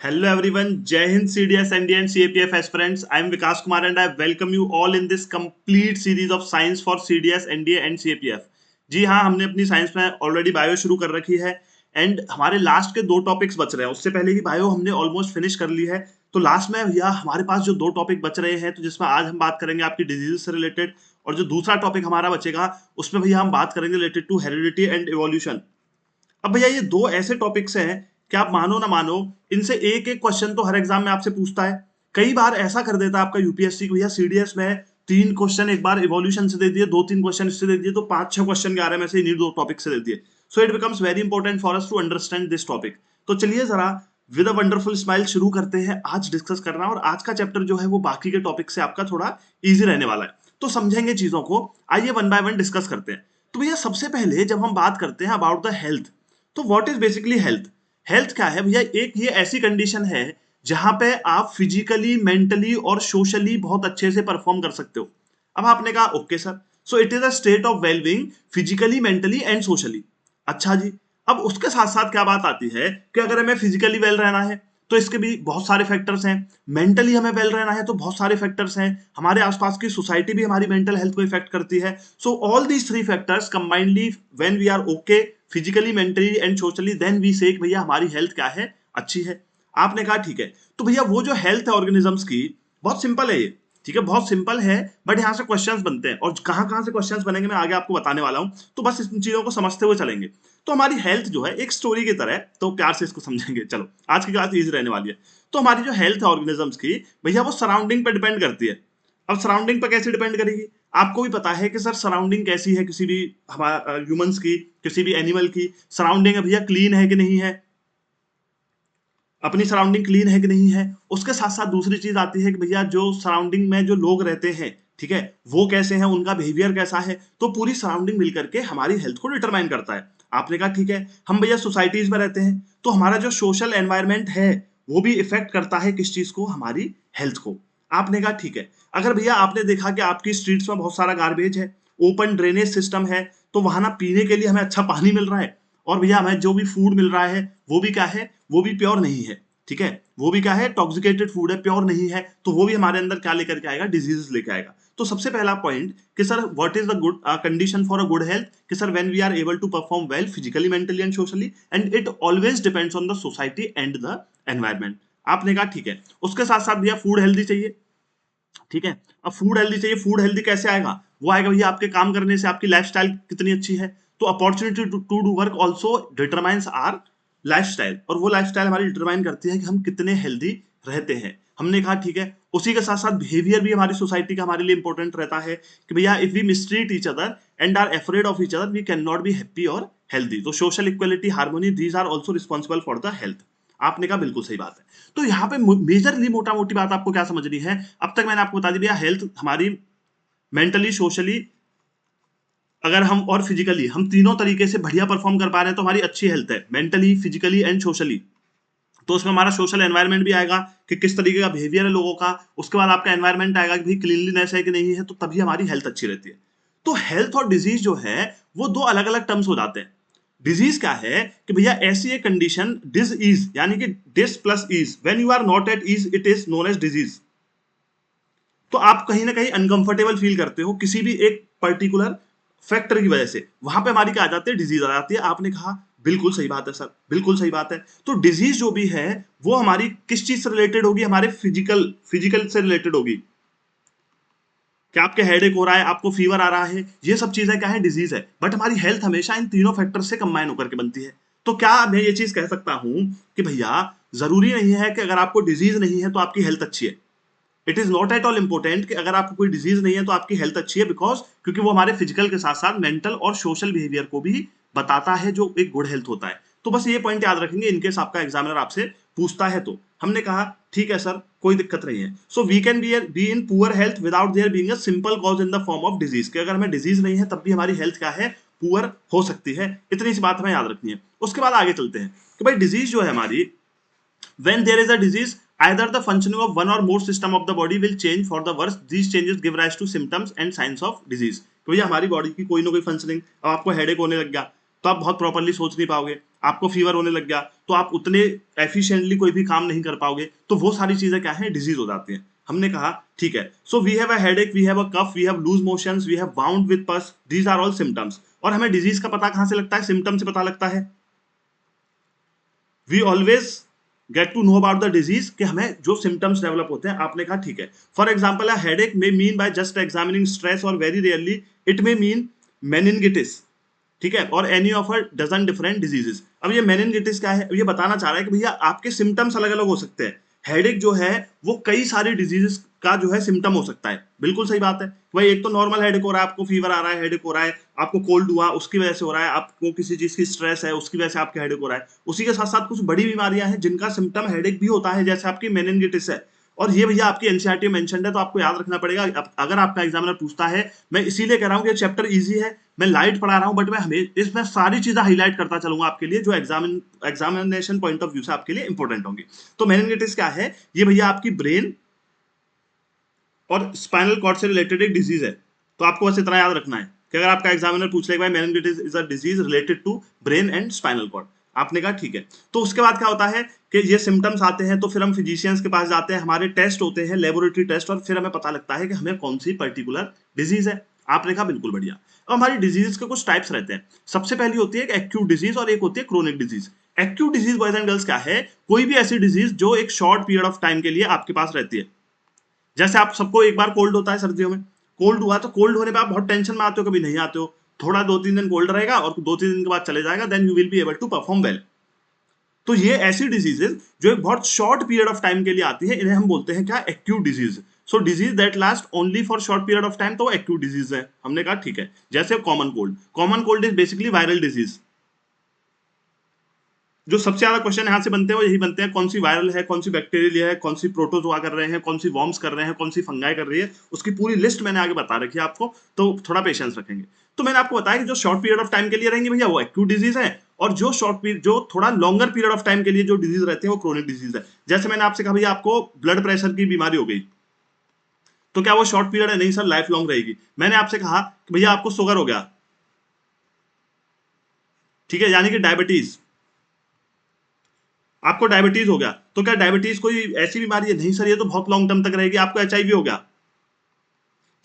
Hello everyone, Jai Hind CDS ND and CAPF aspirants. I am Vikas Kumar and I welcome you all in this complete series of science for CDS, NDA and CAPF. जी हाँ, हमने अपनी science में already bio शुरू कर रखी है and हमारे last के दो टॉपिक्स बच रहे हैं. उससे पहले की बायो हमने ऑलमोस्ट फिनिश कर ली है. तो लास्ट में भैया हमारे पास जो दो टॉपिक बच रहे हैं, तो जिसमें आज हम बात करेंगे आपकी डिजीज से रिलेटेड, और जो दूसरा टॉपिक हमारा बचेगा उसमें भैया हम बात करेंगे related to heredity and evolution. अब भैया ये दो ऐसे टॉपिक्स हैं कि आप मानो ना मानो, इनसे एक एक क्वेश्चन तो हर एग्जाम में आपसे पूछता है. कई बार ऐसा कर देता है आपका यूपीएससी को, भैया सीडीएस में 3 क्वेश्चन एक बार इवोल्यूशन से दे दिए, 2-3 क्वेश्चन इससे दे दिए, तो 5-6 क्वेश्चन के आ रहे हैं में से इन्हीं दो टॉपिक से दे दिए. So it becomes very important for us to understand this topic. तो चलिए जरा विद अ वंडरफुल स्माइल शुरू करते हैं आज डिस्कस करना. और आज का चैप्टर जो है वो बाकी के टॉपिक से आपका थोड़ा इजी रहने वाला है, तो समझेंगे चीजों को. आइए वन बाय वन डिस्कस करते हैं. तो भैया सबसे पहले जब हम बात करते हैं अबाउट द हेल्थ, तो what is basically health. Health क्या है भैया? एक ये ऐसी कंडीशन है जहां पे आप फिजिकली, मेंटली और सोशली बहुत अच्छे से परफॉर्म कर सकते हो. अब आपने कहा okay sir, so it is a state of wellbeing physically, mentally and socially. अच्छा जी, अब उसके साथ साथ क्या बात आती है कि अगर हमें फिजिकली वेल रहना है तो इसके भी बहुत सारे फैक्टर्स हैं. मेंटली हमें वेल रहना है तो बहुत सारे फैक्टर्स हैं. हमारे आसपास की सोसाइटी भी हमारी मेंटल हेल्थ को इफेक्ट करती है. So all these 3 factors combinedly when we are okay physically, mentally and socially, then we say भैया हमारी हेल्थ क्या है, अच्छी है. आपने कहा ठीक है. तो भैया वो जो हेल्थ है ऑर्गेनिजम्स की, बहुत सिंपल है ये. ठीक है, बहुत सिंपल है, बट यहाँ से क्वेश्चंस बनते हैं और कहाँ कहाँ से क्वेश्चंस बनेंगे मैं आगे आपको बताने वाला हूँ. तो बस इन चीजों को समझते हुए चलेंगे. तो हमारी हेल्थ जो है एक स्टोरी की तरह है, तो प्यार से इसको समझेंगे. चलो आज की क्लास इजी रहने वाली है. तो हमारी जो हेल्थ है ऑर्गेनिजम्स की, भैया वो सराउंडिंग पे डिपेंड करती है. अब सराउंडिंग पे कैसे डिपेंड करेगी? आपको भी पता है कि सर सराउंडिंग कैसी है किसी भी हमारा ह्यूमंस की, किसी भी एनिमल की. सराउंडिंग है भैया, क्लीन है कि नहीं है, अपनी सराउंडिंग क्लीन है कि नहीं है. उसके साथ साथ दूसरी चीज आती है कि भैया जो सराउंडिंग में जो लोग रहते हैं, ठीक है, वो कैसे हैं, उनका बिहेवियर कैसा है. तो पूरी सराउंडिंग मिलकर के हमारी हेल्थ को डिटरमाइन करता है. आपने कहा ठीक है, हम भैया सोसाइटीज में रहते हैं, तो हमारा जो सोशल एनवायरमेंट है वो भी इफेक्ट करता है किस चीज को, हमारी हेल्थ को. आपने कहा ठीक है, अगर भैया आपने देखा कि आपकी स्ट्रीट्स में बहुत सारा गार्बेज है, ओपन ड्रेनेज सिस्टम है, तो वहां ना पीने के लिए हमें अच्छा पानी मिल रहा है, और भैया हमें जो भी फूड मिल रहा है वो भी क्या है, वो भी प्योर नहीं है. ठीक है, वो भी क्या है, टॉक्सिकेटेड फूड है, प्योर नहीं है, तो वो भी हमारे अंदर क्या लेकर के आएगा, डिजीज लेके आएगा. तो सबसे पहला पॉइंट कि sir what is the good condition for a good health, कि sir when we are able to perform well physically, mentally and socially, and it always depends on the society and the environment. आपने कहा ठीक है. उसके साथ साथ भैया food healthy चाहिए. ठीक है, अब फूड हेल्दी चाहिए. फूड हेल्दी कैसे आएगा? वो आएगा भैया आपके काम करने से, आपकी लाइफस्टाइल कितनी अच्छी है. तो opportunity to do work also determines our lifestyle, और वो लाइफस्टाइल हमारी डिटरमाइन करती है कि हम कितने हेल्दी रहते हैं. हमने कहा ठीक है. उसी के साथ साथ बिहेवियर भी हमारी सोसाइटी का हमारे लिए इंपॉर्टेंट रहता है कि भैया if we mistreat each other and are afraid of each other, we cannot नॉट बी हैप्पी और हेल्दी. तो social equality, harmony, these are also responsible for the health. आपने कहा बिल्कुल सही बात है. तो यहाँ पे मेजरली मोटा मोटी बात आपको क्या समझनी है, अब तक मैंने आपको बता दी भैया हेल्थ हमारी मेंटली, सोशली, अगर हम और फिजिकली हम तीनों तरीके से बढ़िया परफॉर्म कर पा रहे हैं तो हमारी अच्छी हेल्थ है, मेंटली, फिजिकली एंड सोशली. तो उसमें हमारा सोशल एनवायरनमेंट भी आएगा कि किस तरीके का बिहेवियर है लोगों का. उसके बाद आपका एनवायरनमेंट आएगा कि भाई क्लीनलीनेस है कि नहीं है, तो तभी हमारी हेल्थ अच्छी रहती है. तो हेल्थ और डिजीज जो है वो दो अलग अलग टर्म्स हो जाते हैं. डिजीज क्या है कि भैया ऐसी एक कंडीशन, डिस इज यानी कि dis plus ease, when you are not at ease it is known as disease. तो आप कहीं ना कहीं अनकंफर्टेबल फील करते हो किसी भी एक पर्टिकुलर फैक्टर की वजह से, वहां पे हमारी क्या आ जाती है, डिजीज आ जाती है. आपने कहा बिल्कुल सही बात है सर, बिल्कुल सही बात है. तो डिजीज जो भी है वो हमारी किस चीज से रिलेटेड होगी, हमारे फिजिकल फिजिकल से रिलेटेड होगी. क्या आपके हेडेक हो रहा है, आपको फीवर आ रहा है, ये सब चीजें क्या है, डिजीज है. बट हमारी हेल्थ हमेशा इन तीनों फैक्टर से कंबाइन होकर के बनती है. तो क्या मैं ये चीज कह सकता हूं कि भैया जरूरी नहीं है कि अगर आपको डिजीज नहीं है तो आपकी हेल्थ अच्छी है. It is not at all important कि अगर आपको कोई डिजीज नहीं है तो आपकी हेल्थ अच्छी है, बिकॉज क्योंकि वो हमारे फिजिकल के साथ साथ मेंटल और सोशल बिहेवियर को भी बताता है जो एक गुड हेल्थ होता है. तो बस ये पॉइंट याद रखेंगे इनकेस आपका एग्जामिनर आपसे पूछता है तो. हमने कहा ठीक है सर, कोई दिक्कत नहीं है. So we can be in poor health without there being a simple cause in the form of disease, कि अगर हमें डिजीज नहीं है तब भी हमारी हेल्थ क्या है, पुअर हो सकती है. इतनी सी बात हमें याद रखनी है. उसके बाद आगे चलते हैं कि भाई डिजीज जो है हमारी, when there is a disease, either the functioning of one or more system of the body will change for the worse. These changes give rise to symptoms and signs of disease. तो ये हमारी body की कोई ना कोई functioning, अब आपको headache होने लग गया तो आप बहुत प्रॉपर्ली सोच नहीं पाओगे. आपको फीवर होने लग गया, तो आप उतने एफिशिएंटली कोई भी काम नहीं कर पाओगे, तो वो सारी चीजें क्या है, डिजीज हो जाती हैं। हमने कहा ठीक है, so we have a headache, we have a cough, we have loose motions, we have bound with pus, these are all symptoms. और हमें डिजीज का पता कहां से लगता है, सिम्टम से पता लगता है। We always get to know about the disease कि हमें जो सिम्टम्स डेवलप होते हैं। आपने कहा ठीक है, for example a headache may mean by just examining stress और very rarely it may mean meningitis, ठीक है, और any of a dozen different diseases. अब ये मेनिनगिटिस क्या है, ये बताना चाह रहा है कि भैया आपके सिम्टम्स अलग अलग हो सकते हैं। हेडेक जो है वो कई सारी डिजीजेस का जो है सिम्टम हो सकता है। बिल्कुल सही बात है भाई, एक तो नॉर्मल हेडेक हो रहा है, आपको फीवर आ रहा है, हेडेक हो रहा है, आपको कोल्ड हुआ उसकी वजह से हो रहा है, आपको किसी चीज की स्ट्रेस है उसकी वजह से आपके हेडेक हो रहा है। उसी के साथ साथ कुछ बड़ी बीमारियां हैं जिनका सिम्टम हेडेक भी होता है, जैसे आपकी मेनिनगिटिस है। और ये भैया आपकी एनसीईआरटी में मेंशन्ड है, तो आपको याद रखना पड़ेगा। अगर आपका एग्जामिनर पूछता है, मैं इसीलिए कह रहा हूँ कि चैप्टर इजी है, मैं लाइट पढ़ा रहा हूँ, बट मैं हमें इसमें सारी चीजें हाईलाइट करता चलूंगा आपके लिए, जो एग्जामिनेशन पॉइंट ऑफ व्यू से आपके लिए इंपॉर्टेंट होंगी। तो मेनिनगिटिस क्या है, ये भैया आपकी ब्रेन और स्पाइनल कॉर्ड से रिलेटेड एक डिजीज है। तो आपको बस इतना याद रखना है कि अगर आपका एग्जामिनर पूछ लेगा meningitis is a disease related to brain and spinal cord, आपने कहा ठीक है। तो उसके बाद क्या होता है कि ये सिम्टम्स आते हैं, तो फिर हम फिजिशियंस के पास जाते हैं, हमारे टेस्ट होते हैं, लेबोरेटरी टेस्ट, और फिर हमें पता लगता है कि हमें कौन सी पर्टिकुलर डिजीज है। आपने कहा बिल्कुल बढ़िया। अब हमारी डिजीज के कुछ टाइप्स रहते हैं। सबसे पहली होती है एक एक्यूट डिजीज और एक होती है chronic disease. Acute disease boys and girls क्या है, कोई भी ऐसी डिजीज जो एक शॉर्ट पीरियड ऑफ टाइम के लिए आपके पास रहती है। जैसे आप सबको एक बार कोल्ड होता है सर्दियों में, कोल्ड हुआ तो कोल्ड होने पे आप बहुत टेंशन में आते हो, कभी नहीं आते हो, थोड़ा 2-3 दिन कोल्ड रहेगा और 2-3 दिन के बाद चले जाएगा, then you will be able to perform well. तो ये ऐसी डिजीजेस जो एक बहुत शॉर्ट पीरियड ऑफ टाइम के लिए आती है, इन्हें हम बोलते हैं क्या, acute disease. So disease that last only for short period of time, तो वो एक्यूट डिजीज है। हमने कहा ठीक है, जैसे common cold, common cold is basically viral disease. जो सबसे ज्यादा क्वेश्चन यहाँ से बनते हैं वो यही बनते हैं, कौन सी वायरल है, कौन सी बैक्टीरियल है, कौन सी प्रोटोजोआ कर रहे हैं, कौन सी वॉर्म्स कर रहे हैं, कौन सी फंगाई कर रही है, उसकी पूरी लिस्ट मैंने आगे बता रखी है आपको, तो थोड़ा पेशेंस रखेंगे। तो मैंने आपको बताया कि जो शॉर्ट पीरियड ऑफ टाइम के लिए रहेंगे भैया वो एक्यूट डिजीज है, और जो जो थोड़ा लॉन्गर पीरियड ऑफ टाइम के लिए जो डिजीज रहते हैं वो क्रोनिक डिजीज है। जैसे मैंने आपसे कहा भैया आपको ब्लड प्रेशर की बीमारी हो गई, तो क्या वो शॉर्ट पीरियड है, नहीं सर, लाइफ लॉन्ग रहेगी। मैंने आपसे कहा कि भैया आपको शुगर हो गया, ठीक है, यानी कि डायबिटीज, आपको डायबिटीज हो गया, तो क्या डायबिटीज कोई ऐसी बीमारी है, नहीं सर ये तो बहुत लॉन्ग टर्म तक रहेगी। आपको एचआईवी हो गया,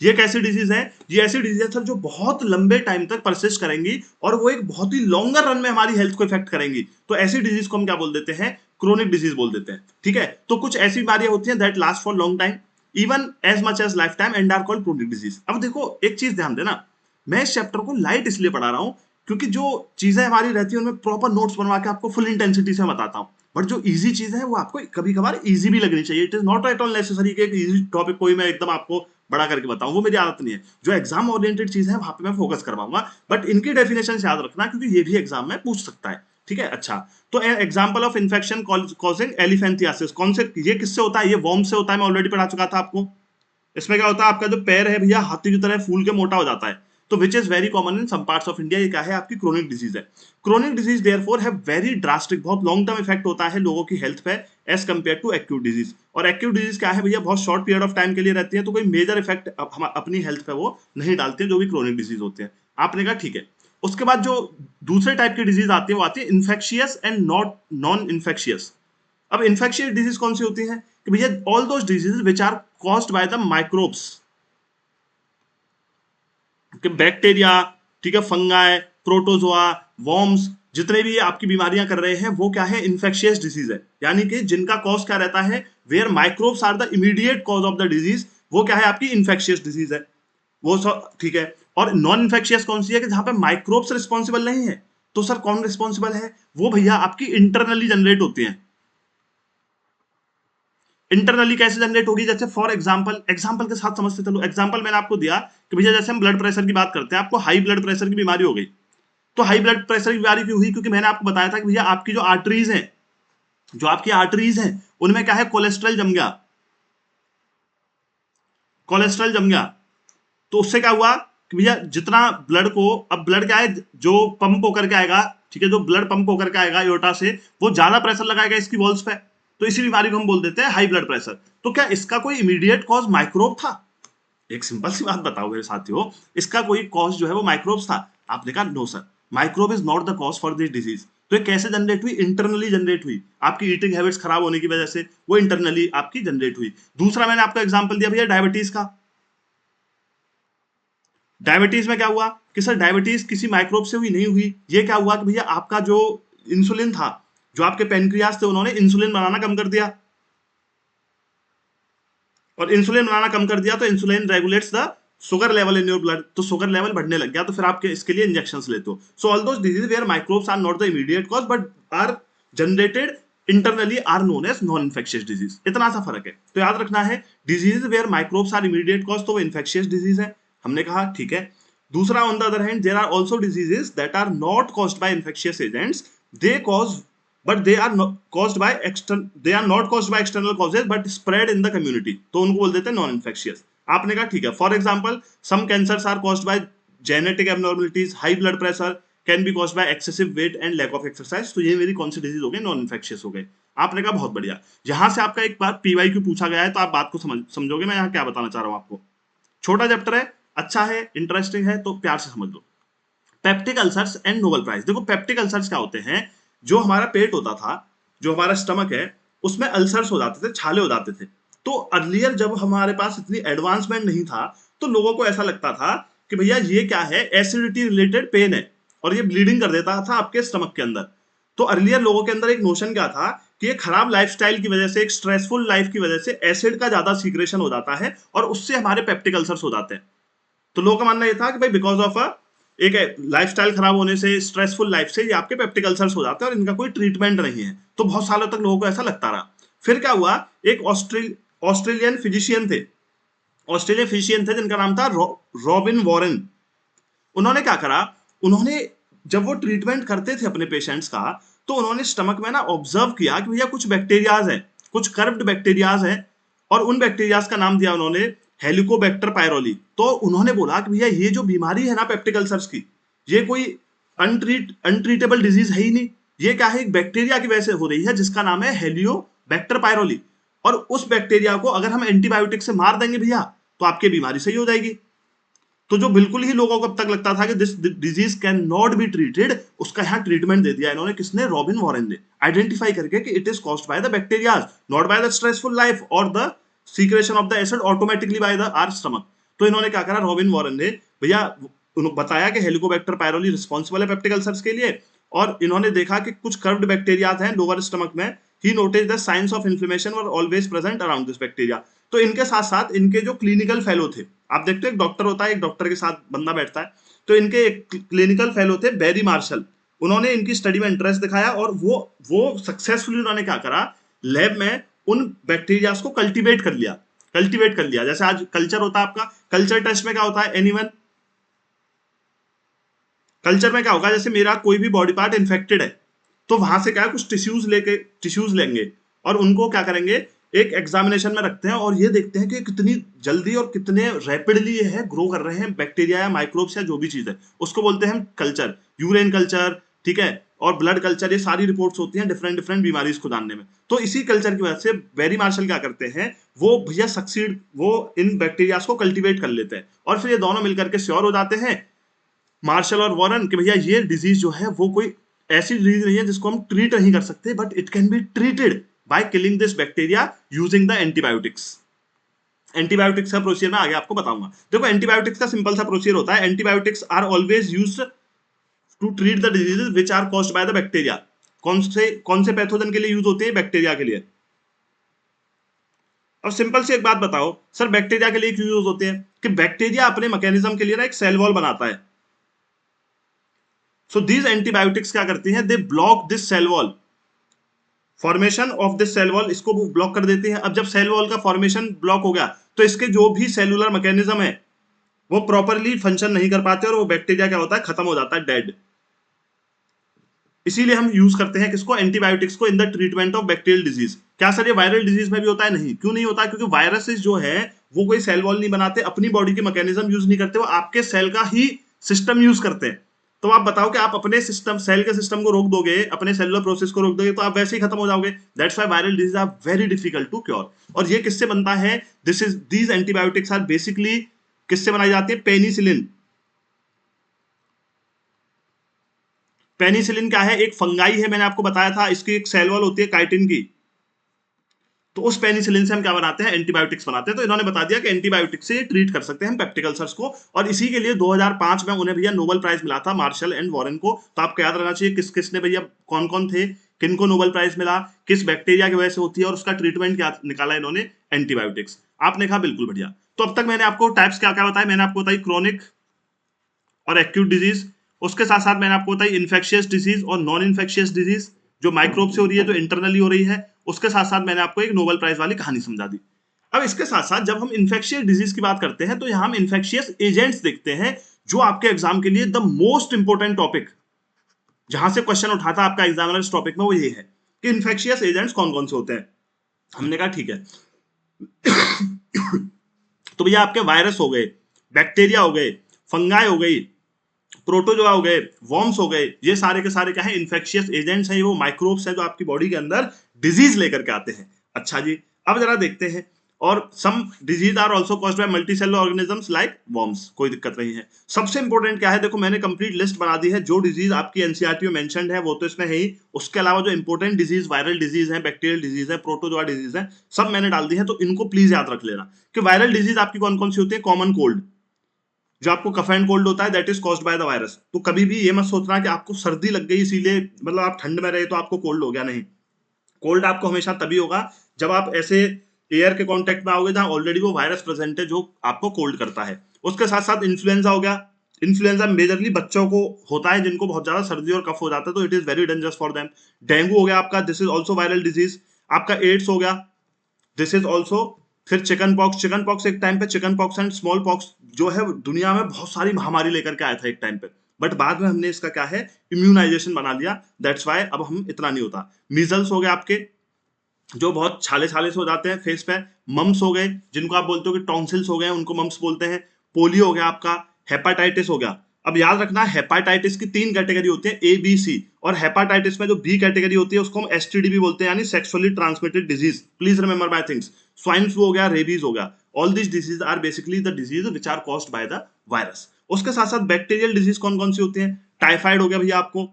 ये कैसी डिजीज है, ये ऐसी डिजीज है सर जो बहुत लंबे टाइम तक परसिस्ट करेंगी और वो एक बहुत ही लॉन्गर रन में हमारी हेल्थ को इफेक्ट करेंगी। तो ऐसी डिजीज को हम क्या बोल देते हैं, क्रोनिक डिजीज बोल देते हैं। ठीक है, तो कुछ ऐसी बीमारियां होती हैं that last for long time even as much as life time and are called chronic disease. अब देखो एक चीज ध्यान देना, मैं इस चैप्टर को लाइट इसलिए पढ़ा रहा हूं क्योंकि जो चीजें हमारी रहती है उनमें प्रॉपर नोट्स बनवा के आपको फुल इंटेंसिटी से बताता हूं। बट जो इजी चीज है वो आपको कभी कभार इजी भी लगनी चाहिए। It is not at all necessary कि एक इजी टॉपिक कोई मैं एकदम आपको बड़ा करके बताऊं, वो मेरी आदत नहीं है। जो एग्जाम ओरिएंटेड चीज है वहां पे मैं फोकस करवाऊंगा, बट इनकी डेफिनेशन याद रखना क्योंकि ये भी एग्जाम में पूछ सकता है। ठीक है, अच्छा, तो एग्जांपल ऑफ इन्फेक्शन कॉजिंग एलिफेंथियासिस, कौन से, ये किससे होता है, ये वॉर्म से होता है, मैं ऑलरेडी पढ़ा चुका था आपको। इसमें क्या होता है, आपका जो पैर है भैया हाथी की तरह फूल के मोटा हो जाता है, तो which is very common in some parts of India. ये क्या है, आपकी क्रोनिक डिजीज है। Chronic disease therefore have very drastic, बहुत लॉन्ग टर्म इफेक्ट होता है लोगों की हेल्थ पे as compared to acute disease. और एक्यूट डिजीज क्या है भैया, बहुत शॉर्ट पीरियड ऑफ टाइम के लिए रहती है, तो कोई मेजर इफेक्ट हम अपनी हेल्थ पे वो नहीं डालते जो भी क्रोनिक डिजीज होते हैं। आपने कहा ठीक है। उसके बाद जो दूसरे टाइप की डिजीज आती है वो आती है infectious and not non infectious. अब इन्फेक्शियस डिजीज कौन सी होती है कि भैया all those diseases which are caused by the microbes, कि बैक्टीरिया, ठीक है, फंगाई, प्रोटोजोआ, वॉर्म्स, जितने भी आपकी बीमारियां कर रहे हैं वो क्या है, इन्फेक्शियस डिजीज है, यानी कि जिनका कॉज क्या रहता है, where microbes are the immediate cause of the disease, वो क्या है, आपकी इन्फेक्शियस डिजीज है। वो सब ठीक है। और नॉन इन्फेक्शियस कौन सी है, कि जहां पे माइक्रोब्स रिस्पॉन्सिबल नहीं है। तो सर कौन रिस्पॉन्सिबल है, वो भैया आपकी इंटरनली जनरेट होती है। इंटरनली कैसे जनरेट होगी, जैसे फॉर एग्जांपल, एग्जांपल के साथ समझते चलो। एग्जांपल मैंने आपको दिया कि भैया जैसे हम ब्लड प्रेशर की बात करते हैं, आपको हाई ब्लड प्रेशर की बीमारी हो गई। तो हाई ब्लड प्रेशर की बीमारी क्यों हुई, क्योंकि मैंने आपको बताया था कि भैया आपकी जो आर्टरीज हैं, जो आपकी आर्टरीज हैं उनमें क्या है, कोलेस्ट्रॉल जम गया, कोलेस्ट्रॉल जम गया। तो उससे क्या हुआ कि भैया जितना ब्लड को, अब ब्लड क्या है जो पंप होकर के आएगा, ठीक है, जो ब्लड पंप होकर के आएगा एओर्टा से, वो ज्यादा प्रेशर लगाएगा इसकी वॉल्स पे, तो इसी बीमारी को हम बोल देते हैं हाई ब्लड प्रेशर। तो क्या इसका कोई इमीडिएट कॉज माइक्रोब था, एक सिंपल सी बात बताओ मेरे साथियों, इसका कोई कॉज जो है वो माइक्रोब्स था। आपने कहा no sir, microbe is not the cause for this disease. तो ये कैसे जनरेट हुई? इंटरनली जनरेट हुई, आपकी ईटिंग हैबिट्स खराब होने की वजह से वो इंटरनली आपकी जनरेट हुई। दूसरा मैंने आपको एग्जांपल दिया भैया डायबिटीज का। डायबिटीज में क्या हुआ कि सर डायबिटीज किसी माइक्रोब से हुई नहीं हुई, ये क्या हुआ कि भैया आपका जो इंसुलिन था, जो आपके पेनक्रियास थे, उन्होंने इंसुलिन बनाना कम कर दिया, और इंसुलिन बनाना कम कर दिया तो insulin regulates the sugar level in your blood, तो शुगर लेवल बढ़ने लग गया, तो फिर आपके इसके लिए इंजेक्शंस लेते हो। So all those disease where microbes are not the immediate cause but are generated internally are known as non infectious disease. इतना सा फर्क है, तो याद रखना है disease where microbes are immediate cause तो वो इन्फेक्शियस डिजीज है, हमने कहा ठीक है। दूसरा on the other hand there are also diseases that are not caused by infectious agents, they cause but they are not caused by external causes but spread in the community, तो उनको बोल देते हैं नॉन इन्फेक्शियस। आपने कहा ठीक है, for example some cancers are caused by genetic abnormalities, high blood pressure can be caused by excessive weight and lack of exercise, तो ये मेरी कौन सी डिजीज हो गई? नॉन इन्फेक्शियस हो गए। आपने कहा बहुत बढ़िया। यहां से आपका एक बार पीवाईक्यू पूछा गया है तो आप बात को समझोगे मैं यहाँ क्या बताना चाह रहा हूँ आपको। छोटा चैप्टर है, अच्छा है, इंटरेस्टिंग है, तो प्यार से समझ लो। Peptic ulcers and Nobel prize. देखो पेप्टिक अल्सर्स क्या होते हैं? जो हमारा पेट होता था, जो हमारा स्टमक है, उसमें अल्सर्स हो जाते थे, छाले हो जाते थे। तो अर्लियर जब हमारे पास इतनी एडवांसमेंट नहीं था तो लोगों को ऐसा लगता था कि भैया ये क्या है, एसिडिटी रिलेटेड पेन है और ये ब्लीडिंग कर देता था आपके स्टमक के अंदर। तो अर्लियर लोगों के अंदर एक नोशन क्या था कि ये खराब लाइफस्टाइल की वजह से, एक स्ट्रेसफुल लाइफ की वजह से एसिड का ज्यादा सीक्रेशन हो जाता है और उससे हमारे पेप्टिक अल्सर्स हो जाते हैं। तो लोगों का मानना ये था कि भाई बिकॉज ऑफ एक लाइफस्टाइल खराब होने से, स्ट्रेसफुल लाइफ से ये आपके पेप्टिक अल्सर्स हो जाते हैं और इनका कोई ट्रीटमेंट नहीं है। तो बहुत सालों तक लोगों को ऐसा लगता रहा। फिर क्या हुआ, एक ऑस्ट्रेलियन फिजिशियन थे, जिनका नाम था रॉबिन वॉरेन। उन्होंने क्या करा, उन्होंने जब वो ट्रीटमेंट करते थे अपने पेशेंट्स का, तो उन्होंने स्टमक में ना ऑब्जर्व किया कि भैया कुछ बैक्टीरियाज हैं, कुछ कर्व्ड बैक्टीरियाज हैं, और उन बैक्टीरियाज का नाम दिया उन्होंने हेलिकोबैक्टर पायरोली। तो उन्होंने बोला कि भैया ये जो बीमारी है ना पेप्टिक अल्सर्स की, ये कोई अनट्रीटेबल डिजीज है ही नहीं, ये क्या है, एक बैक्टीरिया की वजह से हो रही है जिसका नाम है हेलियोबैक्टर पायरोली। और उस बैक्टीरिया को अगर हम एंटीबायोटिक से मार देंगे भैया तो आपकी बीमारी सही हो जाएगी। तो जो बिल्कुल ही लोगों को अब तक लगता था कि दिस डिजीज कैन नॉट बी ट्रीटेड, उसका यहाँ ट्रीटमेंट दे दिया इन्होंने, किसने? रॉबिन वॉरेन ने, आइडेंटिफाई करके कि it is caused by the bacterias, not by the stressful life और the secretion of the acid automatically by the our stomach. तो इन्होंने क्या करा, रॉबिन वॉरेन ने भैया बताया कि हेलिकोबैक्टर पायरोली रिस्पॉन्सिबल है पेप्टिक अल्सर्स के लिए, और इन्होंने देखा कि कुछ कर्व्ड बैक्टीरियाज हैं लोअर स्टमक में। He notice the signs of inflammation were always present around this bacteria. तो इनके साथ साथ इनके जो क्लिनिकल फेलो थे, आप देखते हो एक डॉक्टर होता है, एक डॉक्टर के साथ बंदा बैठता है, तो इनके एक क्लिनिकल फेलो थे बेरी मार्शल। उन्होंने इनकी स्टडी में इंटरेस्ट दिखाया और वो सक्सेसफुली उन्होंने क्या करा, लैब में उन बैक्टीरियाज को कल्टीवेट कर लिया। जैसे आज कल्चर होता है आपका, कल्चर टेस्ट में क्या होता है, एनीवन कल्चर में क्या होगा, जैसे मेरा कोई भी बॉडी पार्ट इन्फेक्टेड है तो वहां से क्या कुछ टिश्यूज लेंगे और उनको क्या करेंगे, एक एग्जामिनेशन में रखते हैं और ये देखते हैं कि कितनी जल्दी और कितने रैपिडली ये है ग्रो कर रहे हैं बैक्टीरिया या माइक्रोब्स या जो भी चीज है, उसको बोलते हैं हम कल्चर, यूरेन कल्चर, ठीक है, और ब्लड कल्चर। ये सारी रिपोर्ट्स होती हैं डिफरेंट डिफरेंट बीमारीज को जानने में। तो इसी कल्चर की वजह से बेरी मार्शल क्या करते हैं, वो भैया सक्सीड, वो इन बैक्टीरियाज को कल्टीवेट कर लेते हैं और फिर ये दोनों मिलकर के श्योर हो जाते हैं, मार्शल और वॉरेन, कि भैया ये डिजीज जो है वो कोई ऐसी डिजीज नहीं है जिसको हम ट्रीट नहीं कर सकते, but it can be treated by killing this bacteria using the antibiotics. Antibiotics का प्रोसीजर मैं आगे आपको बताऊंगा। देखो एंटीबायोटिक्स का सिंपल सा प्रोसीजर होता है, antibiotics are always used to treat the diseases which are caused by the bacteria. कौन से पैथोजन के लिए यूज होते हैं? बैक्टीरिया के लिए। अब सिंपल सी एक बात बताओ सर, बैक्टीरिया के लिए क्यों यूज होते हैं? कि बैक्टीरिया अपने मैकेनिज्म के लिए ना एक सेल वॉल बनाता है। सो दीज एंटीबायोटिक्स क्या करती हैं, they block this cell wall, formation of this cell wall, इसको ब्लॉक कर देती है। अब जब सेल वॉल का फॉर्मेशन ब्लॉक हो गया तो इसके जो भी सेलुलर मैकेनिज्म है वो प्रॉपरली फंक्शन नहीं कर पाते और वो बैक्टीरिया क्या होता है, खत्म हो जाता है, डेड। इसीलिए हम यूज करते हैं किसको, एंटीबायोटिक्स को, in the treatment of bacterial disease. क्या सर ये वायरल डिजीज में भी होता है? नहीं। क्यों नहीं होता? क्योंकि वायरसेस जो है वो कोई सेल वॉल नहीं बनाते, अपनी बॉडी के मैकेनिज्म यूज नहीं करते, वो आपके सेल का ही सिस्टम यूज करते हैं। तो आप बताओ कि आप अपने सिस्टम, सेल के सिस्टम को रोक दोगे, अपने सेलुलर प्रोसेस को रोक दोगे तो आप वैसे ही खत्म हो जाओगे। That's why viral disease are very difficult to cure. और ये किससे बनता है? दीज एंटीबायोटिक्स आर बेसिकली किससे बनाई जाती है? पेनिसिलिन। पेनिसिलिन क्या है, एक फंगाई है, मैंने आपको बताया था, इसकी एक सेल वॉल होती है काइटिन की, तो उस पेनिसिलिन से हम क्या बनाते हैं, एंटीबायोटिक्स बनाते हैं। तो इन्होंने बता दिया कि एंटीबायोटिक्स से ट्रीट कर सकते हैं हम पेप्टिक अल्सर्स को, और इसी के लिए 2005 में उन्हें भैया नोबेल प्राइज मिला था, मार्शल एंड वॉरेन को। तो आपको याद रखना चाहिए किस किसने भैया, कौन कौन थे, किनको नोबेल प्राइज मिला, किस बैक्टीरिया की वजह से होती है, और उसका ट्रीटमेंट क्या निकाला इन्होंने, एंटीबायोटिक्स। आपने कहा बिल्कुल बढ़िया। तो अब तक मैंने आपको टाइप्स क्या क्या बताया, मैंने आपको बताई क्रोनिक और एक्यूट डिजीज, उसके साथ साथ मैंने आपको बताई इन्फेक्शियस डिजीज और नॉन इन्फेक्शियस डिजीज, जो माइक्रोब से हो रही है, जो इंटरनली हो रही है। उसके साथ साथ मैंने आपको एक नोबेल प्राइज वाली कहानी समझा दी। अब इसके साथ साथ जब हम इन्फेक्शियस डिजीज की बात करते हैं, तो यहां हम इन्फेक्शियस एजेंट्स देखते हैं, जो आपके एग्जाम के लिए द मोस्ट इंपोर्टेंट टॉपिक, जहां से क्वेश्चन उठाता है आपका एग्जामिनर इस टॉपिक में, वो ये है कि इन्फेक्शियस एजेंट्स कौन कौन से होते हैं। हमने कहा ठीक है। तो भैया आपके वायरस हो गए, बैक्टीरिया हो गए, फंगाई हो गई, प्रोटोजोआ हो गए, वॉर्म्स हो गए, ये सारे के सारे क्या है, इन्फेक्शियस एजेंट्स हैं, वो माइक्रोब्स हैं जो आपकी बॉडी के अंदर डिजीज लेकर के आते हैं। अच्छा जी, अब जरा देखते हैं, और some disease are also caused by multicellular organisms like worms, कोई दिक्कत नहीं है। सबसे इंपॉर्टेंट क्या है, देखो मैंने कंप्लीट लिस्ट बना दी है, जो डिजीज आपकी एनसीईआरटी में मेंशन्ड है वो तो इसमें है ही, उसके अलावा जो इंपॉर्टेंट डिजीज, वायरल डिजीज है, बैक्टीरियल डिजीज है, प्रोटोजोआ डिजीज है, सब मैंने डाल दी है। तो इनको प्लीज याद रख लेना कि वायरल डिजीज आपकी कौन कौन सी होती है, कॉमन कोल्ड, जो आपको कफ एंड कोल्ड होता है, that is caused by the virus. तो कभी भी ये मत सोचना कि आपको सर्दी लग गई इसीलिए, मतलब आप ठंड में रहे तो आपको कोल्ड हो गया, नहीं। कोल्ड आपको हमेशा तभी होगा जब आप ऐसे एयर के कांटेक्ट में आओगे जहां ऑलरेडी वो वायरस प्रेजेंट है, जो आपको कोल्ड करता है। उसके साथ साथ इन्फ्लुएंजा हो गया। इन्फ्लुएंजा मेजरली बच्चों को होता है, जिनको बहुत ज्यादा सर्दी और कफ हो जाता है, तो it is very dangerous for them. Dengue हो गया आपका, this is also viral disease. आपका एड्स हो गया, दिस इज ऑल्सो। फिर चिकन पॉक्स, चिकन पॉक्स एक टाइम पे, chicken pox and small pox जो है दुनिया में बहुत सारी महामारी लेकर के आया था एक टाइम पे, बट बाद में हमने इसका क्या है, इम्यूनाइजेशन बना लिया, दैट्स वाई अब हम इतना नहीं होता। मीजल्स हो गए आपके, जो बहुत छाले छाले से हो जाते हैं फेस पे। मम्स हो गए, जिनको आप बोलते हो कि टॉन्सिल्स हो गए, उनको मम्स बोलते हैं। पोलियो हो गया आपका। हेपाटाइटिस हो गया। अब याद रखना, हेपाटाइटिस की 3 कैटेगरी होती है, ए बी सी, और हेपाटाइटिस में जो बी कैटेगरी होती है उसको हम एसटीडी भी बोलते हैं, यानी sexually transmitted disease. Please remember my things. Swine flu हो गया, रेबीज हो गया, all this disease are basically the disease which are caused by the virus. उसके साथ साथ बैक्टीरियल डिजीज कौन कौन सी होती है, टाइफाइड हो गया भैया आपको।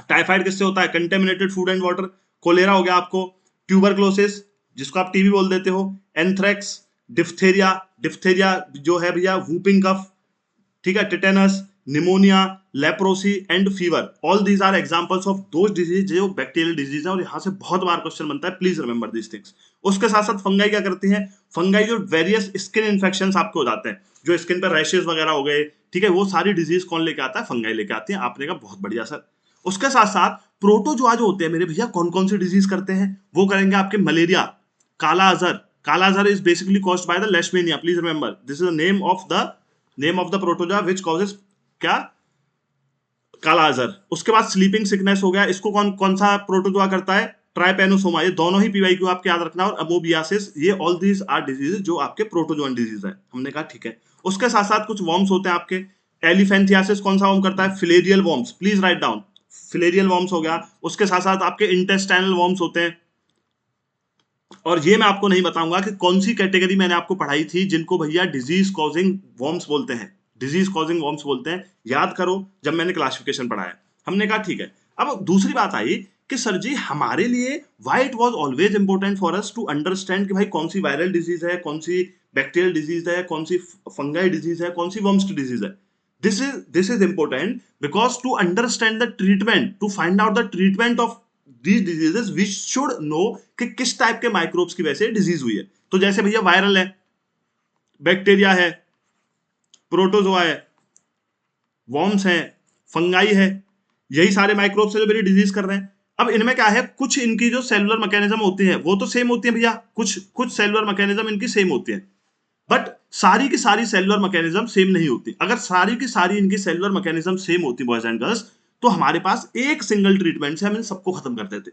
टाइफाइड किससे होता है, contaminated food and water. Cholera हो गया आपको। ट्यूबरक्लोसिस, जिसको आप टीबी बोल देते हो। एंथ्रेक्स, डिफ्थेरिया, डिफ्थेरिया जो है भैया वूपिंग कफ, ठीक है, tetanus, pneumonia, leprosy and fever, all these are examples of those disease जो बैक्टीरियल डिजीज है, और यहां से बहुत बार क्वेश्चन बनता है, प्लीज रिमेंबर दिस थिंग्स। उसके साथ साथ फंगाई क्या करती हैं, फंगाई जो वेरियस स्किन इन्फेक्शंस आपको हो जाते हैं, जो स्किन पर रैशेस वगैरह हो गए, ठीक है, वो सारी डिजीज कौन लेके आता है, फंगाई लेके आती है। आपने कहा बहुत बढ़िया सर। उसके साथ साथ प्रोटोजोआ जो होते हैं मेरे भैया, कौन कौन सी डिजीज करते हैं, वो करेंगे आपके malaria, kala azar. Kala azar is basically caused by the leishmania, please remember this is the name of the protozoa which causes क्या, काला अजहर। उसके बाद स्लीपिंग सिकनेस हो गया, इसको कौन कौन सा प्रोटोजोआ करता है, ट्राइपेनोसोमा। ये दोनों ही पीवाईक्यू आपके याद रखना, और अमोबियासिस, ये ऑल दीज आर डिजीज जो आपके प्रोटोजोअन डिजीज है। हमने कहा ठीक है। उसके साथ साथ कुछ वॉर्म्स होते हैं आपके। एलिफेंथियासिस कौन सा वॉर्म करता है, filarial worms, please write down, filarial worms हो गया। उसके साथ साथ आपके इंटेस्टाइनल वॉर्म्स होते हैं, और ये मैं आपको नहीं बताऊंगा कि कौन सी कैटेगरी मैंने आपको पढ़ाई थी जिनको भैया डिजीज कॉजिंग वॉर्म्स बोलते हैं, डिजीज कॉजिंग वॉर्म्स बोलते हैं। याद करो जब मैंने क्लासिफिकेशन पढ़ाया। हमने कहा ठीक है। अब दूसरी बात आई कि सर जी हमारे लिए why it was always important for us to understand कि भाई कौन सी वायरल डिजीज है, कौन सी बैक्टीरियल डिजीज है, कौन सी फंगाई डिजीज है, कौन सी वर्म्स की डिजीज है। This is important because to understand the treatment, to find out the treatment of these diseases, we should know कि किस टाइप के माइक्रोब्स की वजह से डिजीज हुई है। तो जैसे भैया वायरल है, बैक्टीरिया है, प्रोटोजोआ है, वॉर्म्स है, फंगाई है, यही सारे माइक्रोब्स है जो मेरी डिजीज कर रहे हैं। अब इनमें क्या है, कुछ इनकी जो सेलुलर मैकेनिज्म होती है वो तो सेम होती है भैया, कुछ कुछ सेलुलर मैकेनिज्म इनकी सेम होती है, बट सारी की सारी सेलुलर मैकेनिज्म सेम नहीं होती। अगर सारी की सारी इनकी सेलुलर मैकेनिज्म सेम होती बॉयज एंड गर्ल्स, तो हमारे पास एक सिंगल ट्रीटमेंट से हम इन सबको खत्म कर देते।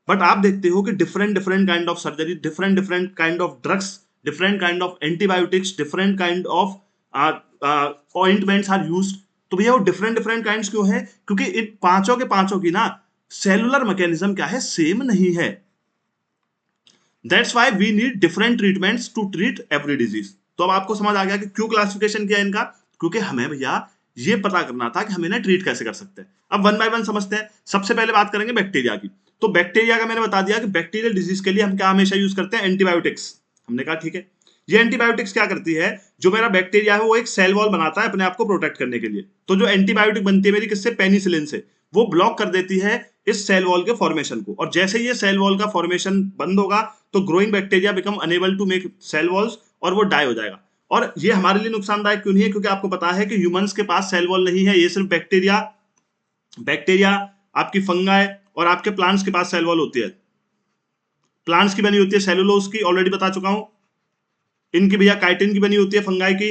बट आप देखते हो कि different different kind of surgery, different different kind of drugs, different kind of antibiotics, different kind of ointments are used. तो भैया वो डिफरेंट डिफरेंट काइंड्स क्यों है, क्योंकि इन पांचों के पांचों की ना सेलुलर मैकेनिज्म क्या है, सेम नहीं है। That's why we need different treatments to treat every disease. तो अब आपको समझ आ गया कि क्यों क्लासिफिकेशन किया इनका, क्योंकि हमें भैया ये पता करना था कि हम इन्हें ट्रीट कैसे कर सकते हैं। अब वन बाय वन समझते हैं। सबसे पहले बात करेंगे बैक्टीरिया की। तो बैक्टीरिया का मैंने बता दिया कि बैक्टीरियल डिजीज के लिए हम क्या हमेशा यूज करते हैं, एंटीबायोटिक्स। हमने कहा ठीक है, ये एंटीबायोटिक्स क्या करती है, जो मेरा बैक्टीरिया है वो एक सेल वॉल बनाता है अपने आप को प्रोटेक्ट करने के लिए। तो जो एंटीबायोटिक बनती है मेरी किससे, पेनिसिलिन से, वो ब्लॉक कर देती है इस सेल वॉल के फॉर्मेशन को। और जैसे ये सेल वॉल का फॉर्मेशन बंद होगा तो growing bacteria become unable to make cell walls और वो डाई हो जाएगा। और ये हमारे लिए नुकसानदायक क्यों नहीं है, क्योंकि आपको पता है कि ह्यूमंस के पास सेल वॉल नहीं है, ये सिर्फ बैक्टीरिया बैक्टीरिया आपकी फंगाई और आपके प्लांट्स के पास सेल वॉल होती है। प्लांट्स की बनी होती है सेलुलोज की, ऑलरेडी बता चुका हूं। इनकी भैया काइटिन की बनी होती है, फंगाई की,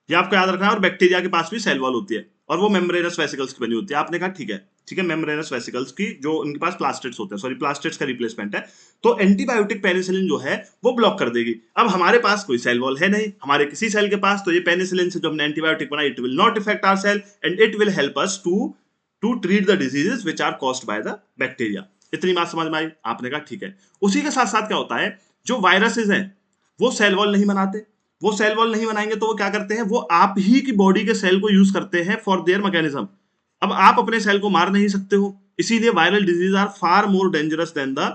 ये आपको याद रखना है। और बैक्टीरिया के पास भी सेल वॉल होती है और वो मेम्ब्रेनस वेसिकल्स की बनी होती है। आपने कहा ठीक है, ठीक है, मेम्ब्रेनस वेसिकल्स की, जो उनके पास प्लास्टिड्स होते हैं, सॉरी प्लास्टिड्स का रिप्लेसमेंट है। तो एंटीबायोटिक पेनिसिलिन जो है वो ब्लॉक कर देगी। अब हमारे पास कोई सेल वॉल है नहीं हमारे किसी सेल के पास, तो ये पेनिसिलिन से जो हमने एंटीबायोटिक बनाई, it will not affect our cell and it will help us to treat the diseases which are caused by the bacteria. इतनी बात समझ में आई? आपने कहा ठीक है। उसी के साथ साथ क्या होता है, जो वायरसेस हैं वो सेल वॉल नहीं बनाते। वो सेल वॉल नहीं बनाएंगे तो वो क्या करते हैं, वो आप ही की बॉडी के सेल को यूज करते हैं फॉर देयर मैकेनिज्म। अब आप अपने सेल को मार नहीं सकते हो, इसीलिए viral disease are far more dangerous than the